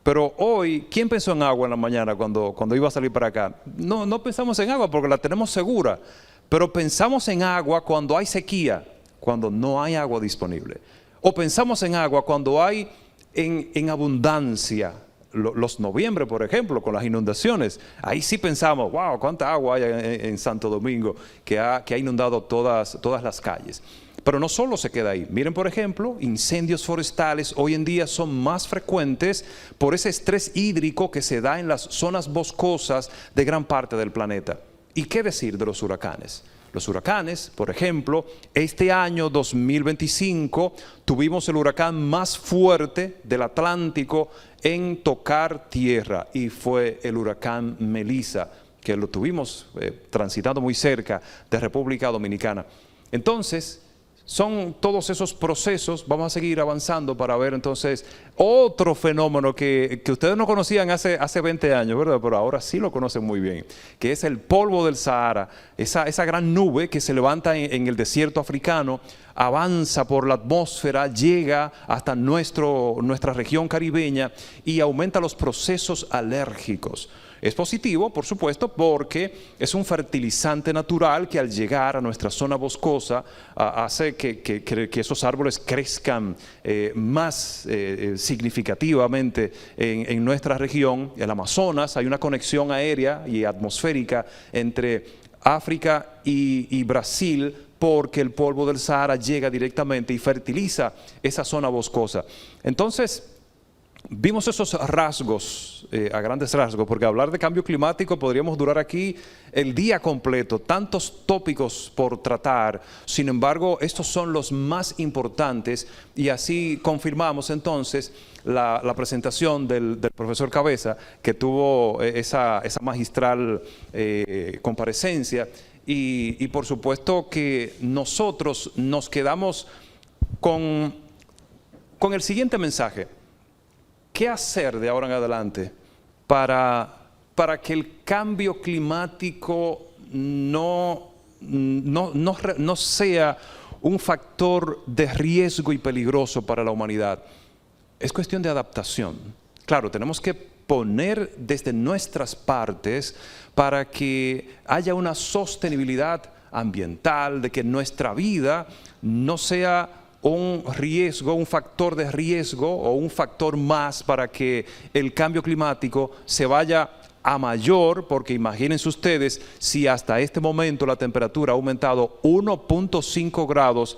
Pero hoy, ¿quién pensó en agua en la mañana cuando iba a salir para acá? No pensamos en agua porque la tenemos segura, pero pensamos en agua cuando hay sequía, cuando no hay agua disponible. O pensamos en agua cuando hay en abundancia. Los noviembre, por ejemplo, con las inundaciones, ahí sí pensamos, wow, cuánta agua hay en Santo Domingo que ha inundado todas las calles. Pero no solo se queda ahí. Miren, por ejemplo, incendios forestales hoy en día son más frecuentes por ese estrés hídrico que se da en las zonas boscosas de gran parte del planeta. ¿Y qué decir de los huracanes? Los huracanes, por ejemplo, este año 2025 tuvimos el huracán más fuerte del Atlántico en tocar tierra y fue el huracán Melissa, que lo tuvimos transitando muy cerca de República Dominicana. Entonces, son todos esos procesos. Vamos a seguir avanzando para ver entonces otro fenómeno que ustedes no conocían hace 20 años, ¿verdad? Pero ahora sí lo conocen muy bien, que es el polvo del Sahara, esa gran nube que se levanta en el desierto africano, avanza por la atmósfera, llega hasta nuestra región caribeña y aumenta los procesos alérgicos. Es positivo, por supuesto, porque es un fertilizante natural que al llegar a nuestra zona boscosa hace que esos árboles crezcan más significativamente en nuestra región. En el Amazonas hay una conexión aérea y atmosférica entre África y Brasil, porque el polvo del Sahara llega directamente y fertiliza esa zona boscosa. Entonces, vimos esos rasgos, a grandes rasgos, porque hablar de cambio climático podríamos durar aquí el día completo, tantos tópicos por tratar. Sin embargo, estos son los más importantes y así confirmamos entonces la presentación del profesor Cabeza, que tuvo esa magistral comparecencia. Y por supuesto que nosotros nos quedamos con el siguiente mensaje. ¿Qué hacer de ahora en adelante para que el cambio climático no sea un factor de riesgo y peligroso para la humanidad? Es cuestión de adaptación. Claro, tenemos que poner desde nuestras partes para que haya una sostenibilidad ambiental, de que nuestra vida no sea un riesgo, un factor de riesgo o un factor más para que el cambio climático se vaya a mayor, porque imagínense ustedes si hasta este momento la temperatura ha aumentado 1.5 grados,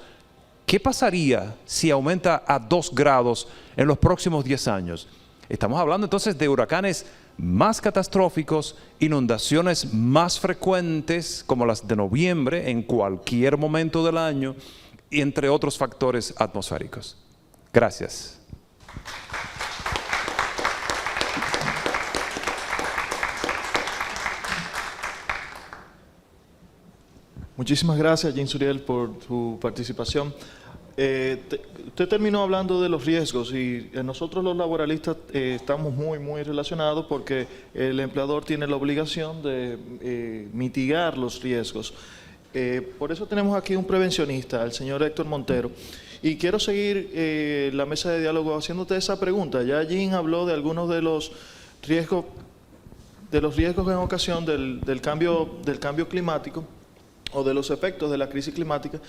¿qué pasaría si aumenta a 2 grados en los próximos 10 años? Estamos hablando entonces de huracanes más catastróficos, inundaciones más frecuentes como las de noviembre en cualquier momento del año, y entre otros factores atmosféricos. Gracias. Muchísimas gracias, Jean Suriel, por su participación. Usted terminó hablando de los riesgos y nosotros los laboralistas estamos muy relacionados porque el empleador tiene la obligación de mitigar los riesgos. Por eso tenemos aquí un prevencionista, el señor Héctor Montero. Y quiero seguir la mesa de diálogo haciéndote esa pregunta. Ya Jean habló de algunos de los riesgos en ocasión del cambio climático o de los efectos de la crisis climática,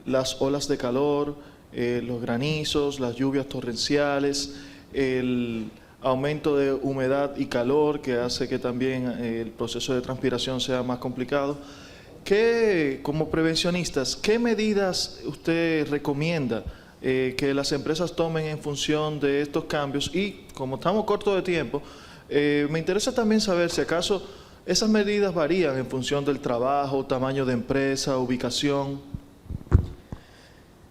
las olas de calor, los granizos, las lluvias torrenciales, el aumento de humedad y calor que hace que también el proceso de transpiración sea más complicado. Como prevencionistas, ¿qué medidas usted recomienda que las empresas tomen en función de estos cambios? Y como estamos cortos de tiempo, me interesa también saber si acaso esas medidas varían en función del trabajo, tamaño de empresa, ubicación.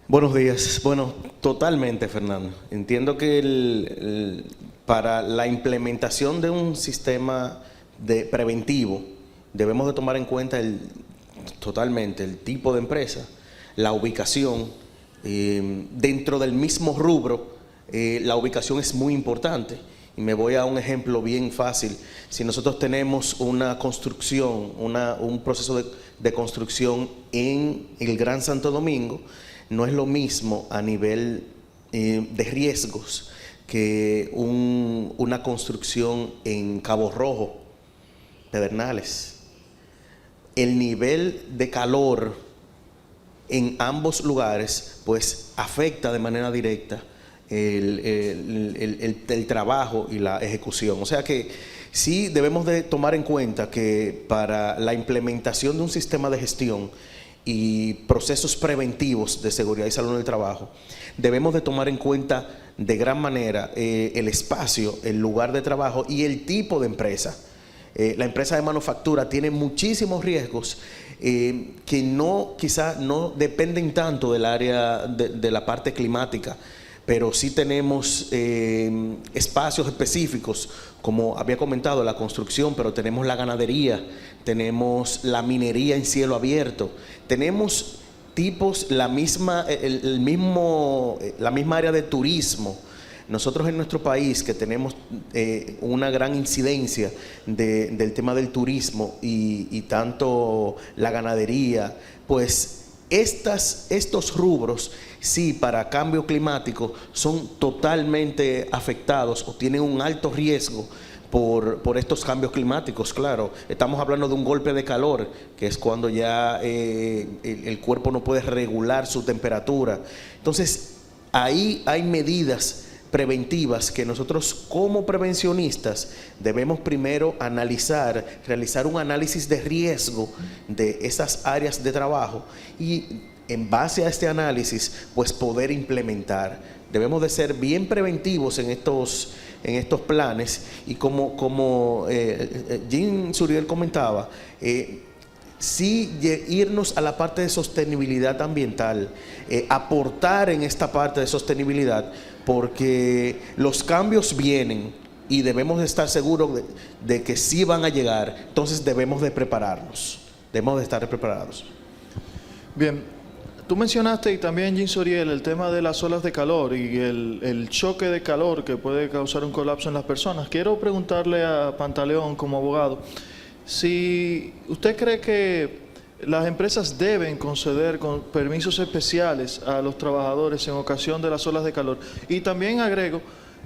Buenos días. Bueno, totalmente, Fernando. Entiendo que para la implementación de un sistema preventivo debemos de tomar en cuenta totalmente el tipo de empresa, la ubicación. Dentro del mismo rubro, la ubicación es muy importante. Y me voy a un ejemplo bien fácil. Si nosotros tenemos una construcción, un proceso de construcción en el Gran Santo Domingo, no es lo mismo a nivel de riesgos que una construcción en Cabo Rojo, Pedernales. El nivel de calor en ambos lugares pues afecta de manera directa el trabajo y la ejecución. O sea que sí debemos de tomar en cuenta que para la implementación de un sistema de gestión y procesos preventivos de seguridad y salud en el trabajo, debemos de tomar en cuenta de gran manera el espacio, el lugar de trabajo y el tipo de empresa. La empresa de manufactura tiene muchísimos riesgos que quizá no dependen tanto del área de la parte climática, pero sí tenemos espacios específicos, como había comentado, la construcción, pero tenemos la ganadería, tenemos la minería en cielo abierto, tenemos tipos, la misma área de turismo. Nosotros en nuestro país, que tenemos una gran incidencia del tema del turismo y tanto la ganadería, pues estos rubros, sí, para cambio climático, son totalmente afectados o tienen un alto riesgo por estos cambios climáticos. Claro, estamos hablando de un golpe de calor, que es cuando ya el cuerpo no puede regular su temperatura. Entonces, ahí hay medidas preventivas que nosotros como prevencionistas debemos primero realizar un análisis de riesgo de esas áreas de trabajo y en base a este análisis pues poder implementar. Debemos de ser bien preventivos en estos planes y como Jean Suriel comentaba, sí irnos a la parte de sostenibilidad ambiental, aportar en esta parte de sostenibilidad, porque los cambios vienen y debemos de estar seguros de que sí van a llegar. Entonces debemos de prepararnos, debemos de estar preparados. Bien, tú mencionaste y también Jean Suriel el tema de las olas de calor y el choque de calor que puede causar un colapso en las personas. Quiero preguntarle a Pantaleón como abogado, si usted cree que las empresas deben conceder con permisos especiales a los trabajadores en ocasión de las olas de calor. Y también agrego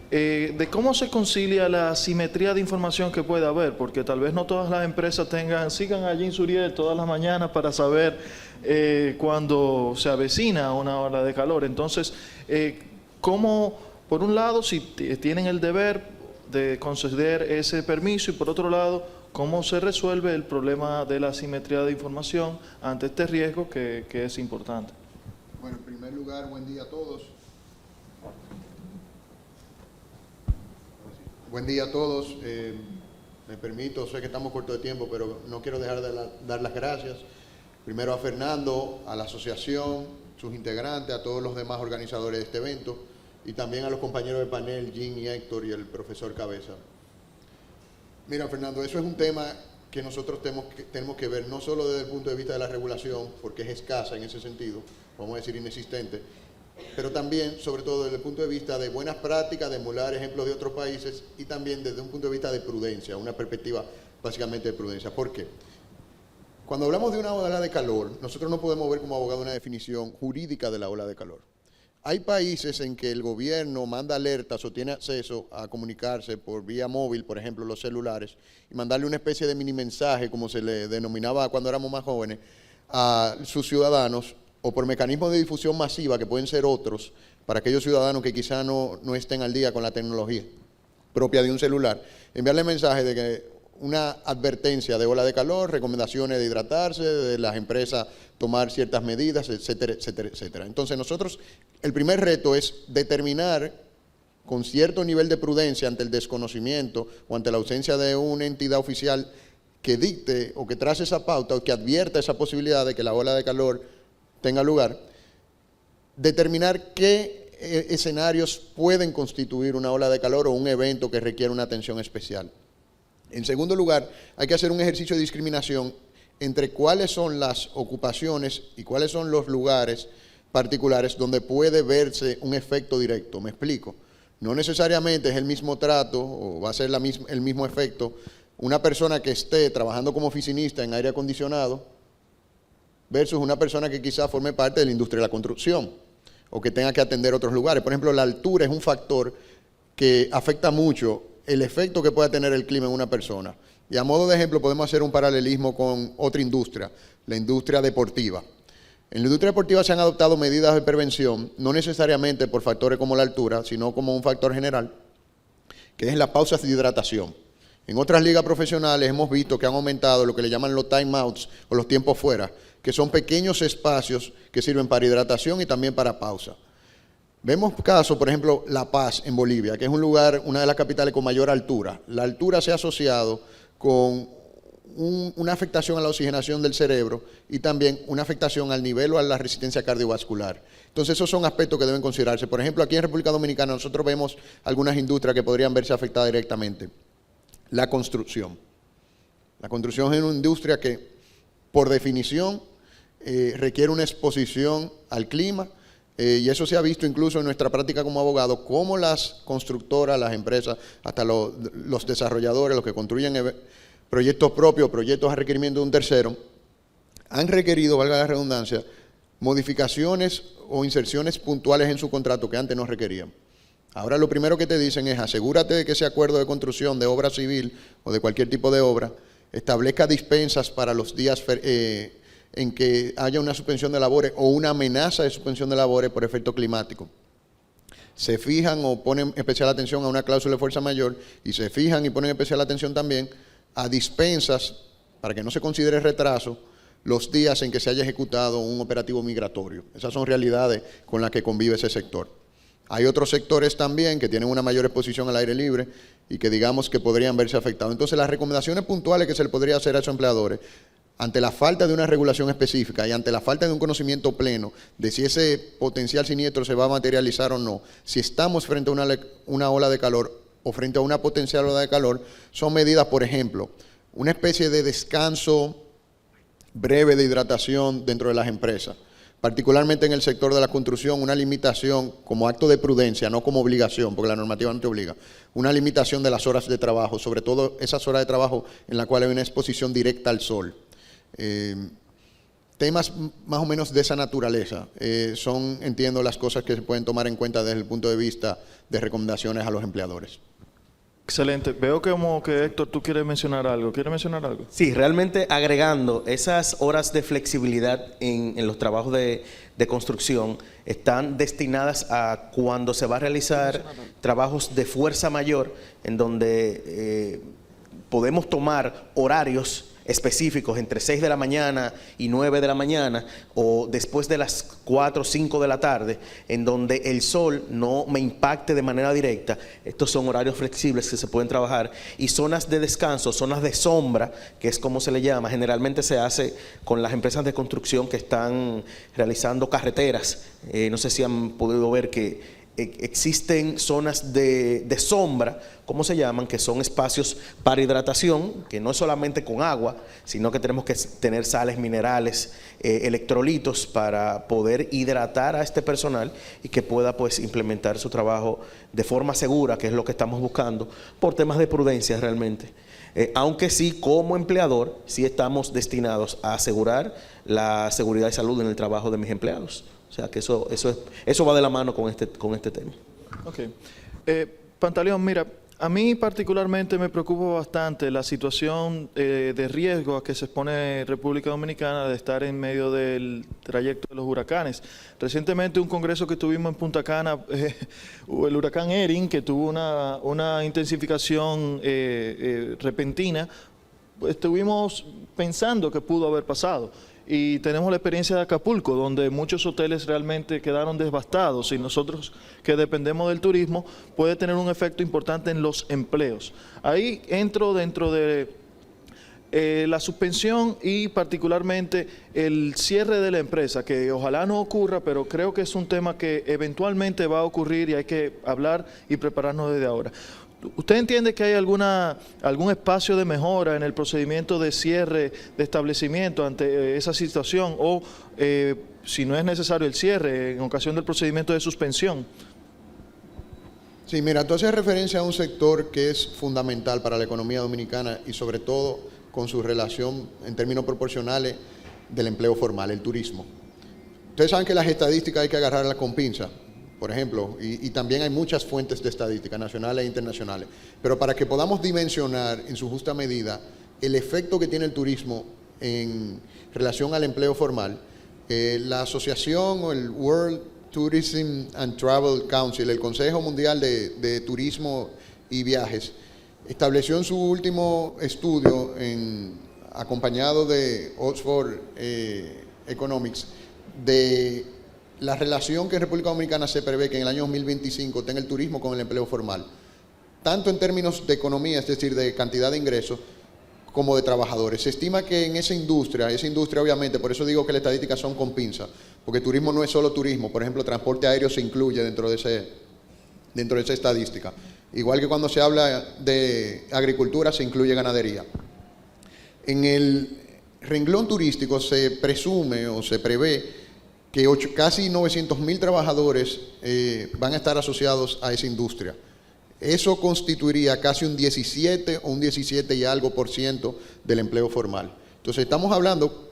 de cómo se concilia la simetría de información que puede haber, porque tal vez no todas las empresas sigan a Jean Suriel todas las mañanas para saber cuando se avecina una ola de calor. Entonces, ¿cómo, por un lado, si tienen el deber de conceder ese permiso y por otro lado, cómo se resuelve el problema de la asimetría de información ante este riesgo que es importante? Bueno, en primer lugar, buen día a todos. Buen día a todos. Me permito, sé que estamos cortos de tiempo, pero no quiero dejar de dar las gracias. Primero a Fernando, a la asociación, sus integrantes, a todos los demás organizadores de este evento y también a los compañeros de panel, Jean y Héctor y el profesor Cabeza. Mira, Fernando, eso es un tema que nosotros tenemos que ver no solo desde el punto de vista de la regulación, porque es escasa en ese sentido, vamos a decir inexistente, pero también, sobre todo, desde el punto de vista de buenas prácticas, de emular ejemplos de otros países y también desde un punto de vista de prudencia, una perspectiva básicamente de prudencia. ¿Por qué? Cuando hablamos de una ola de calor, nosotros no podemos ver como abogado una definición jurídica de la ola de calor. Hay países en que el gobierno manda alertas o tiene acceso a comunicarse por vía móvil, por ejemplo, los celulares, y mandarle una especie de mini mensaje, como se le denominaba cuando éramos más jóvenes, a sus ciudadanos, o por mecanismos de difusión masiva, que pueden ser otros, para aquellos ciudadanos que quizá no estén al día con la tecnología propia de un celular, enviarle mensajes de que una advertencia de ola de calor, recomendaciones de hidratarse, de las empresas tomar ciertas medidas, etcétera, etcétera, etcétera. Entonces nosotros, el primer reto es determinar con cierto nivel de prudencia ante el desconocimiento o ante la ausencia de una entidad oficial que dicte o que trace esa pauta o que advierta esa posibilidad de que la ola de calor tenga lugar, determinar qué escenarios pueden constituir una ola de calor o un evento que requiere una atención especial. En segundo lugar, hay que hacer un ejercicio de discriminación entre cuáles son las ocupaciones y cuáles son los lugares particulares donde puede verse un efecto directo. Me explico. No necesariamente es el mismo trato o va a ser el mismo efecto una persona que esté trabajando como oficinista en aire acondicionado versus una persona que quizá forme parte de la industria de la construcción o que tenga que atender otros lugares. Por ejemplo, la altura es un factor que afecta mucho el efecto que pueda tener el clima en una persona. Y a modo de ejemplo podemos hacer un paralelismo con otra industria, la industria deportiva. En la industria deportiva se han adoptado medidas de prevención, no necesariamente por factores como la altura, sino como un factor general, que es la pausa de hidratación. En otras ligas profesionales hemos visto que han aumentado lo que le llaman los timeouts o los tiempos fuera, que son pequeños espacios que sirven para hidratación y también para pausa. Vemos casos, por ejemplo, La Paz en Bolivia, que es un lugar, una de las capitales con mayor altura. La altura se ha asociado con una afectación a la oxigenación del cerebro y también una afectación al nivel o a la resistencia cardiovascular. Entonces, esos son aspectos que deben considerarse. Por ejemplo, aquí en República Dominicana nosotros vemos algunas industrias que podrían verse afectadas directamente. La construcción. La construcción es una industria que, por definición, requiere una exposición al clima, y eso se ha visto incluso en nuestra práctica como abogado, cómo las constructoras, las empresas, hasta los desarrolladores, los que construyen proyectos propios, proyectos a requerimiento de un tercero, han requerido, valga la redundancia, modificaciones o inserciones puntuales en su contrato que antes no requerían. Ahora lo primero que te dicen es asegúrate de que ese acuerdo de construcción de obra civil o de cualquier tipo de obra establezca dispensas para los días en que haya una suspensión de labores o una amenaza de suspensión de labores por efecto climático. Se fijan o ponen especial atención a una cláusula de fuerza mayor y se fijan y ponen especial atención también a dispensas para que no se considere retraso los días en que se haya ejecutado un operativo migratorio. Esas son realidades con las que convive ese sector. Hay otros sectores también que tienen una mayor exposición al aire libre y que digamos que podrían verse afectados. Entonces, las recomendaciones puntuales que se le podría hacer a esos empleadores, ante la falta de una regulación específica y ante la falta de un conocimiento pleno de si ese potencial siniestro se va a materializar o no, si estamos frente a una ola de calor o frente a una potencial ola de calor, son medidas, por ejemplo, una especie de descanso breve de hidratación dentro de las empresas, particularmente en el sector de la construcción, una limitación como acto de prudencia, no como obligación, porque la normativa no te obliga, una limitación de las horas de trabajo, sobre todo esas horas de trabajo en las cuales hay una exposición directa al sol. Temas más o menos de esa naturaleza son, entiendo, las cosas que se pueden tomar en cuenta desde el punto de vista de recomendaciones a los empleadores. Excelente. Veo como que Héctor, tú quieres mencionar algo. ¿Quieres mencionar algo? Sí, realmente agregando esas horas de flexibilidad en los trabajos de construcción están destinadas a cuando se va a realizar trabajos de fuerza mayor, en donde podemos tomar horarios específicos entre 6 de la mañana y 9 de la mañana o después de las 4 o 5 de la tarde, en donde el sol no me impacte de manera directa. Estos son horarios flexibles que se pueden trabajar, y zonas de descanso, zonas de sombra, que es como se le llama. Generalmente se hace con las empresas de construcción que están realizando carreteras. No sé si han podido ver que existen zonas de sombra, ¿cómo se llaman? Que son espacios para hidratación, que no es solamente con agua, sino que tenemos que tener sales minerales, electrolitos para poder hidratar a este personal y que pueda pues implementar su trabajo de forma segura, que es lo que estamos buscando, por temas de prudencia realmente. Aunque sí, como empleador, sí estamos destinados a asegurar la seguridad y salud en el trabajo de mis empleados. O sea que eso va de la mano con este tema. Ok. Pantaleón, mira, a mí particularmente me preocupa bastante la situación de riesgo a que se expone República Dominicana de estar en medio del trayecto de los huracanes. Recientemente un congreso que tuvimos en Punta Cana, el huracán Erin, que tuvo una intensificación repentina, estuvimos pensando que pudo haber pasado. Y tenemos la experiencia de Acapulco, donde muchos hoteles realmente quedaron devastados, y nosotros que dependemos del turismo puede tener un efecto importante en los empleos. Ahí entro dentro de la suspensión y particularmente el cierre de la empresa, que ojalá no ocurra, pero creo que es un tema que eventualmente va a ocurrir y hay que hablar y prepararnos desde ahora. ¿Usted entiende que hay algún espacio de mejora en el procedimiento de cierre de establecimiento ante esa situación, o si no es necesario el cierre en ocasión del procedimiento de suspensión? Sí, mira, tú haces referencia a un sector que es fundamental para la economía dominicana y sobre todo con su relación en términos proporcionales del empleo formal, el turismo. Ustedes saben que las estadísticas hay que agarrarlas con pinza. Por ejemplo, y también hay muchas fuentes de estadística, nacionales e internacionales. Pero para que podamos dimensionar en su justa medida el efecto que tiene el turismo en relación al empleo formal, la asociación o el World Tourism and Travel Council, el Consejo Mundial de Turismo y Viajes, estableció en su último estudio, acompañado de Oxford Economics, de la relación que en República Dominicana se prevé que en el año 2025 tenga el turismo con el empleo formal, tanto en términos de economía, es decir, de cantidad de ingresos, como de trabajadores. Se estima que en esa industria obviamente, por eso digo que las estadísticas son con pinza, porque turismo no es solo turismo, por ejemplo, transporte aéreo se incluye dentro de esa estadística. Igual que cuando se habla de agricultura se incluye ganadería. En el renglón turístico se presume o se prevé que casi 900.000 trabajadores van a estar asociados a esa industria. Eso constituiría casi un 17 o un 17 y algo % del empleo formal. Entonces estamos hablando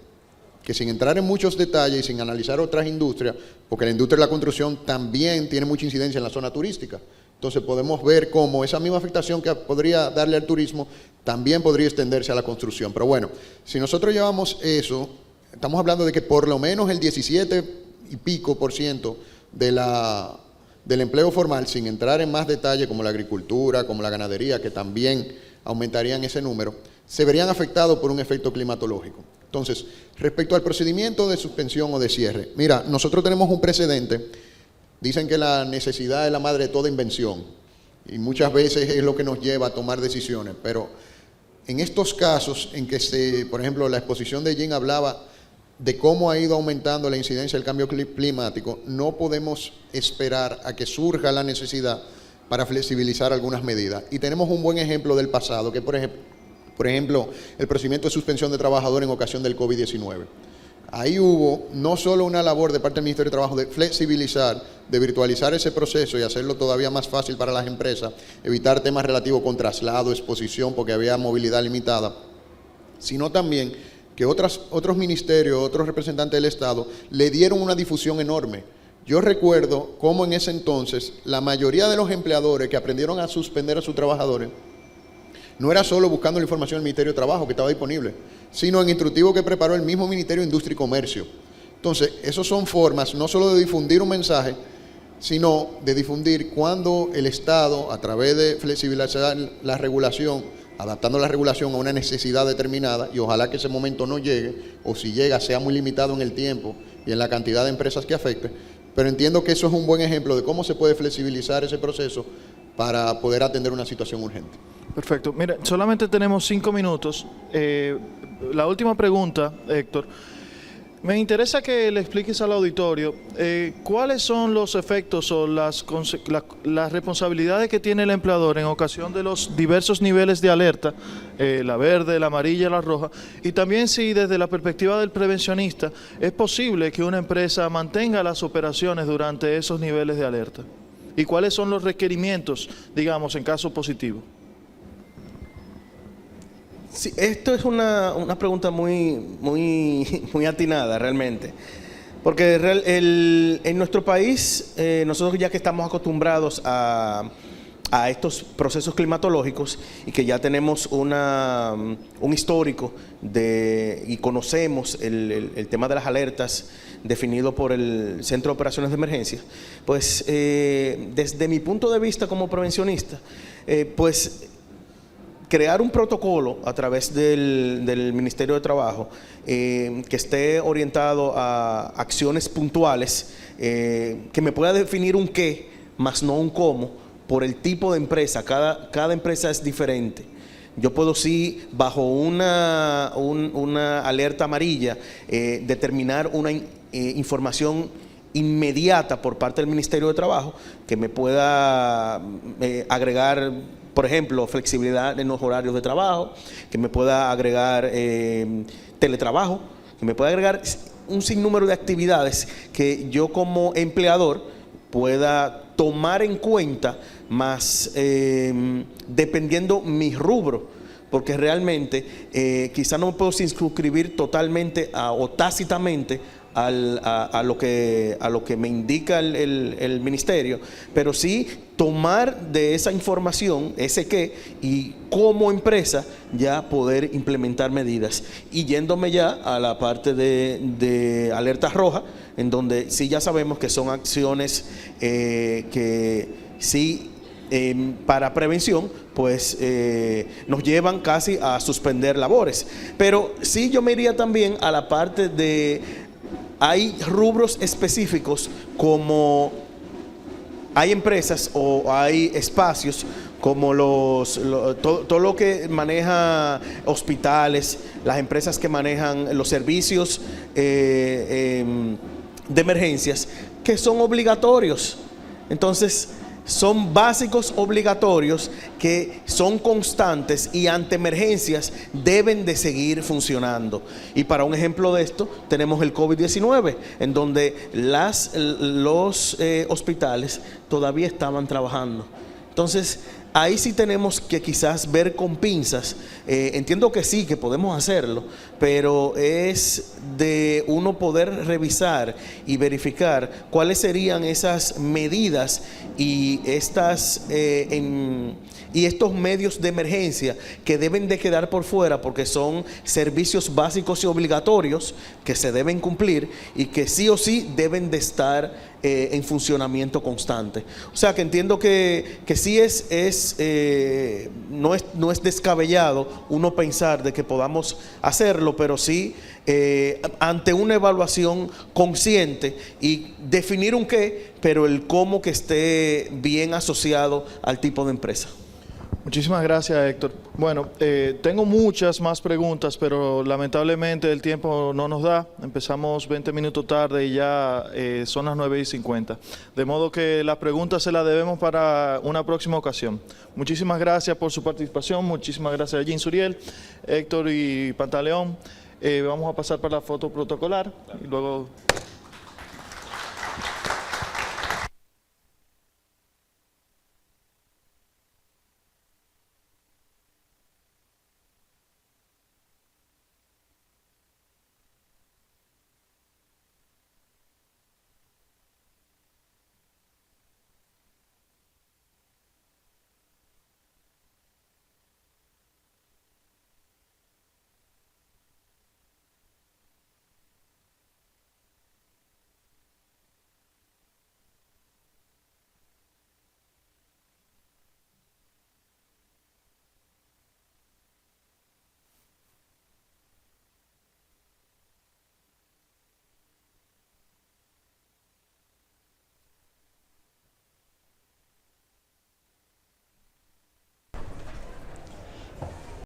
que, sin entrar en muchos detalles y sin analizar otras industrias, porque la industria de la construcción también tiene mucha incidencia en la zona turística, entonces podemos ver cómo esa misma afectación que podría darle al turismo también podría extenderse a la construcción. Pero bueno, si nosotros llevamos eso, estamos hablando de que por lo menos el 17 y pico % del empleo formal, sin entrar en más detalle como la agricultura, como la ganadería, que también aumentarían ese número, se verían afectados por un efecto climatológico. Entonces, respecto al procedimiento de suspensión o de cierre, mira, nosotros tenemos un precedente. Dicen que la necesidad es la madre de toda invención y muchas veces es lo que nos lleva a tomar decisiones, pero en estos casos en que por ejemplo, la exposición de Jean hablaba de cómo ha ido aumentando la incidencia del cambio climático, no podemos esperar a que surja la necesidad para flexibilizar algunas medidas. Y tenemos un buen ejemplo del pasado, que por ejemplo, el procedimiento de suspensión de trabajadores en ocasión del COVID-19. Ahí hubo no solo una labor de parte del Ministerio de Trabajo de flexibilizar, de virtualizar ese proceso y hacerlo todavía más fácil para las empresas, evitar temas relativos con traslado, exposición, porque había movilidad limitada, sino también que otros ministerios, otros representantes del Estado le dieron una difusión enorme. Yo recuerdo cómo en ese entonces la mayoría de los empleadores que aprendieron a suspender a sus trabajadores no era solo buscando la información del Ministerio de Trabajo que estaba disponible, sino en instructivo que preparó el mismo Ministerio de Industria y Comercio. Entonces, esas son formas no solo de difundir un mensaje, sino de difundir cuando el Estado, a través de flexibilizar la regulación, adaptando la regulación a una necesidad determinada, y ojalá que ese momento no llegue, o si llega sea muy limitado en el tiempo y en la cantidad de empresas que afecte, pero entiendo que eso es un buen ejemplo de cómo se puede flexibilizar ese proceso para poder atender una situación urgente. Perfecto. Mira, solamente tenemos 5 minutos. La última pregunta, Héctor. Me interesa que le expliques al auditorio cuáles son los efectos o las responsabilidades que tiene el empleador en ocasión de los diversos niveles de alerta, la verde, la amarilla, la roja, y también si desde la perspectiva del prevencionista es posible que una empresa mantenga las operaciones durante esos niveles de alerta. ¿Y cuáles son los requerimientos, digamos, en caso positivo? Sí, esto es una pregunta muy atinada realmente, porque en nuestro país, nosotros ya que estamos acostumbrados a estos procesos climatológicos y que ya tenemos un histórico y conocemos el tema de las alertas definido por el Centro de Operaciones de Emergencia, pues desde mi punto de vista como prevencionista, pues crear un protocolo a través del Ministerio de Trabajo que esté orientado a acciones puntuales, que me pueda definir un qué, más no un cómo, por el tipo de empresa. Cada empresa es diferente. Yo puedo sí, bajo una alerta amarilla, determinar una información inmediata por parte del Ministerio de Trabajo que me pueda agregar, por ejemplo, flexibilidad en los horarios de trabajo, que me pueda agregar teletrabajo, que me pueda agregar un sinnúmero de actividades que yo como empleador pueda tomar en cuenta, más dependiendo mi rubro, porque realmente quizá no me puedo circunscribir totalmente o tácitamente a lo que me indica el ministerio, pero sí tomar de esa información, ese qué, y como empresa ya poder implementar medidas. Y yéndome ya a la parte de alerta roja, en donde sí ya sabemos que son acciones que sí para prevención, pues nos llevan casi a suspender labores. Pero sí yo me iría también a la parte de, hay rubros específicos, como hay empresas o hay espacios como todo lo que maneja hospitales, las empresas que manejan los servicios de emergencias, que son obligatorios. Entonces, son básicos obligatorios que son constantes y ante emergencias deben de seguir funcionando. Y para un ejemplo de esto tenemos el COVID-19, en donde los hospitales todavía estaban trabajando. Entonces, ahí sí tenemos que quizás ver con pinzas. Entiendo que sí, que podemos hacerlo, pero es de uno poder revisar y verificar cuáles serían esas medidas y estos medios de emergencia que deben de quedar por fuera, porque son servicios básicos y obligatorios que se deben cumplir y que sí o sí deben de estar en funcionamiento constante. O sea que entiendo que sí no es descabellado uno pensar de que podamos hacerlo, pero sí ante una evaluación consciente y definir un qué, pero el cómo que esté bien asociado al tipo de empresa. Muchísimas gracias, Héctor. Bueno, tengo muchas más preguntas, pero lamentablemente el tiempo no nos da. Empezamos 20 minutos tarde y ya son las 9:50. De modo que las preguntas se las debemos para una próxima ocasión. Muchísimas gracias por su participación. Muchísimas gracias a Jean Suriel, Héctor y Pantaleón. Vamos a pasar para la foto protocolar y luego...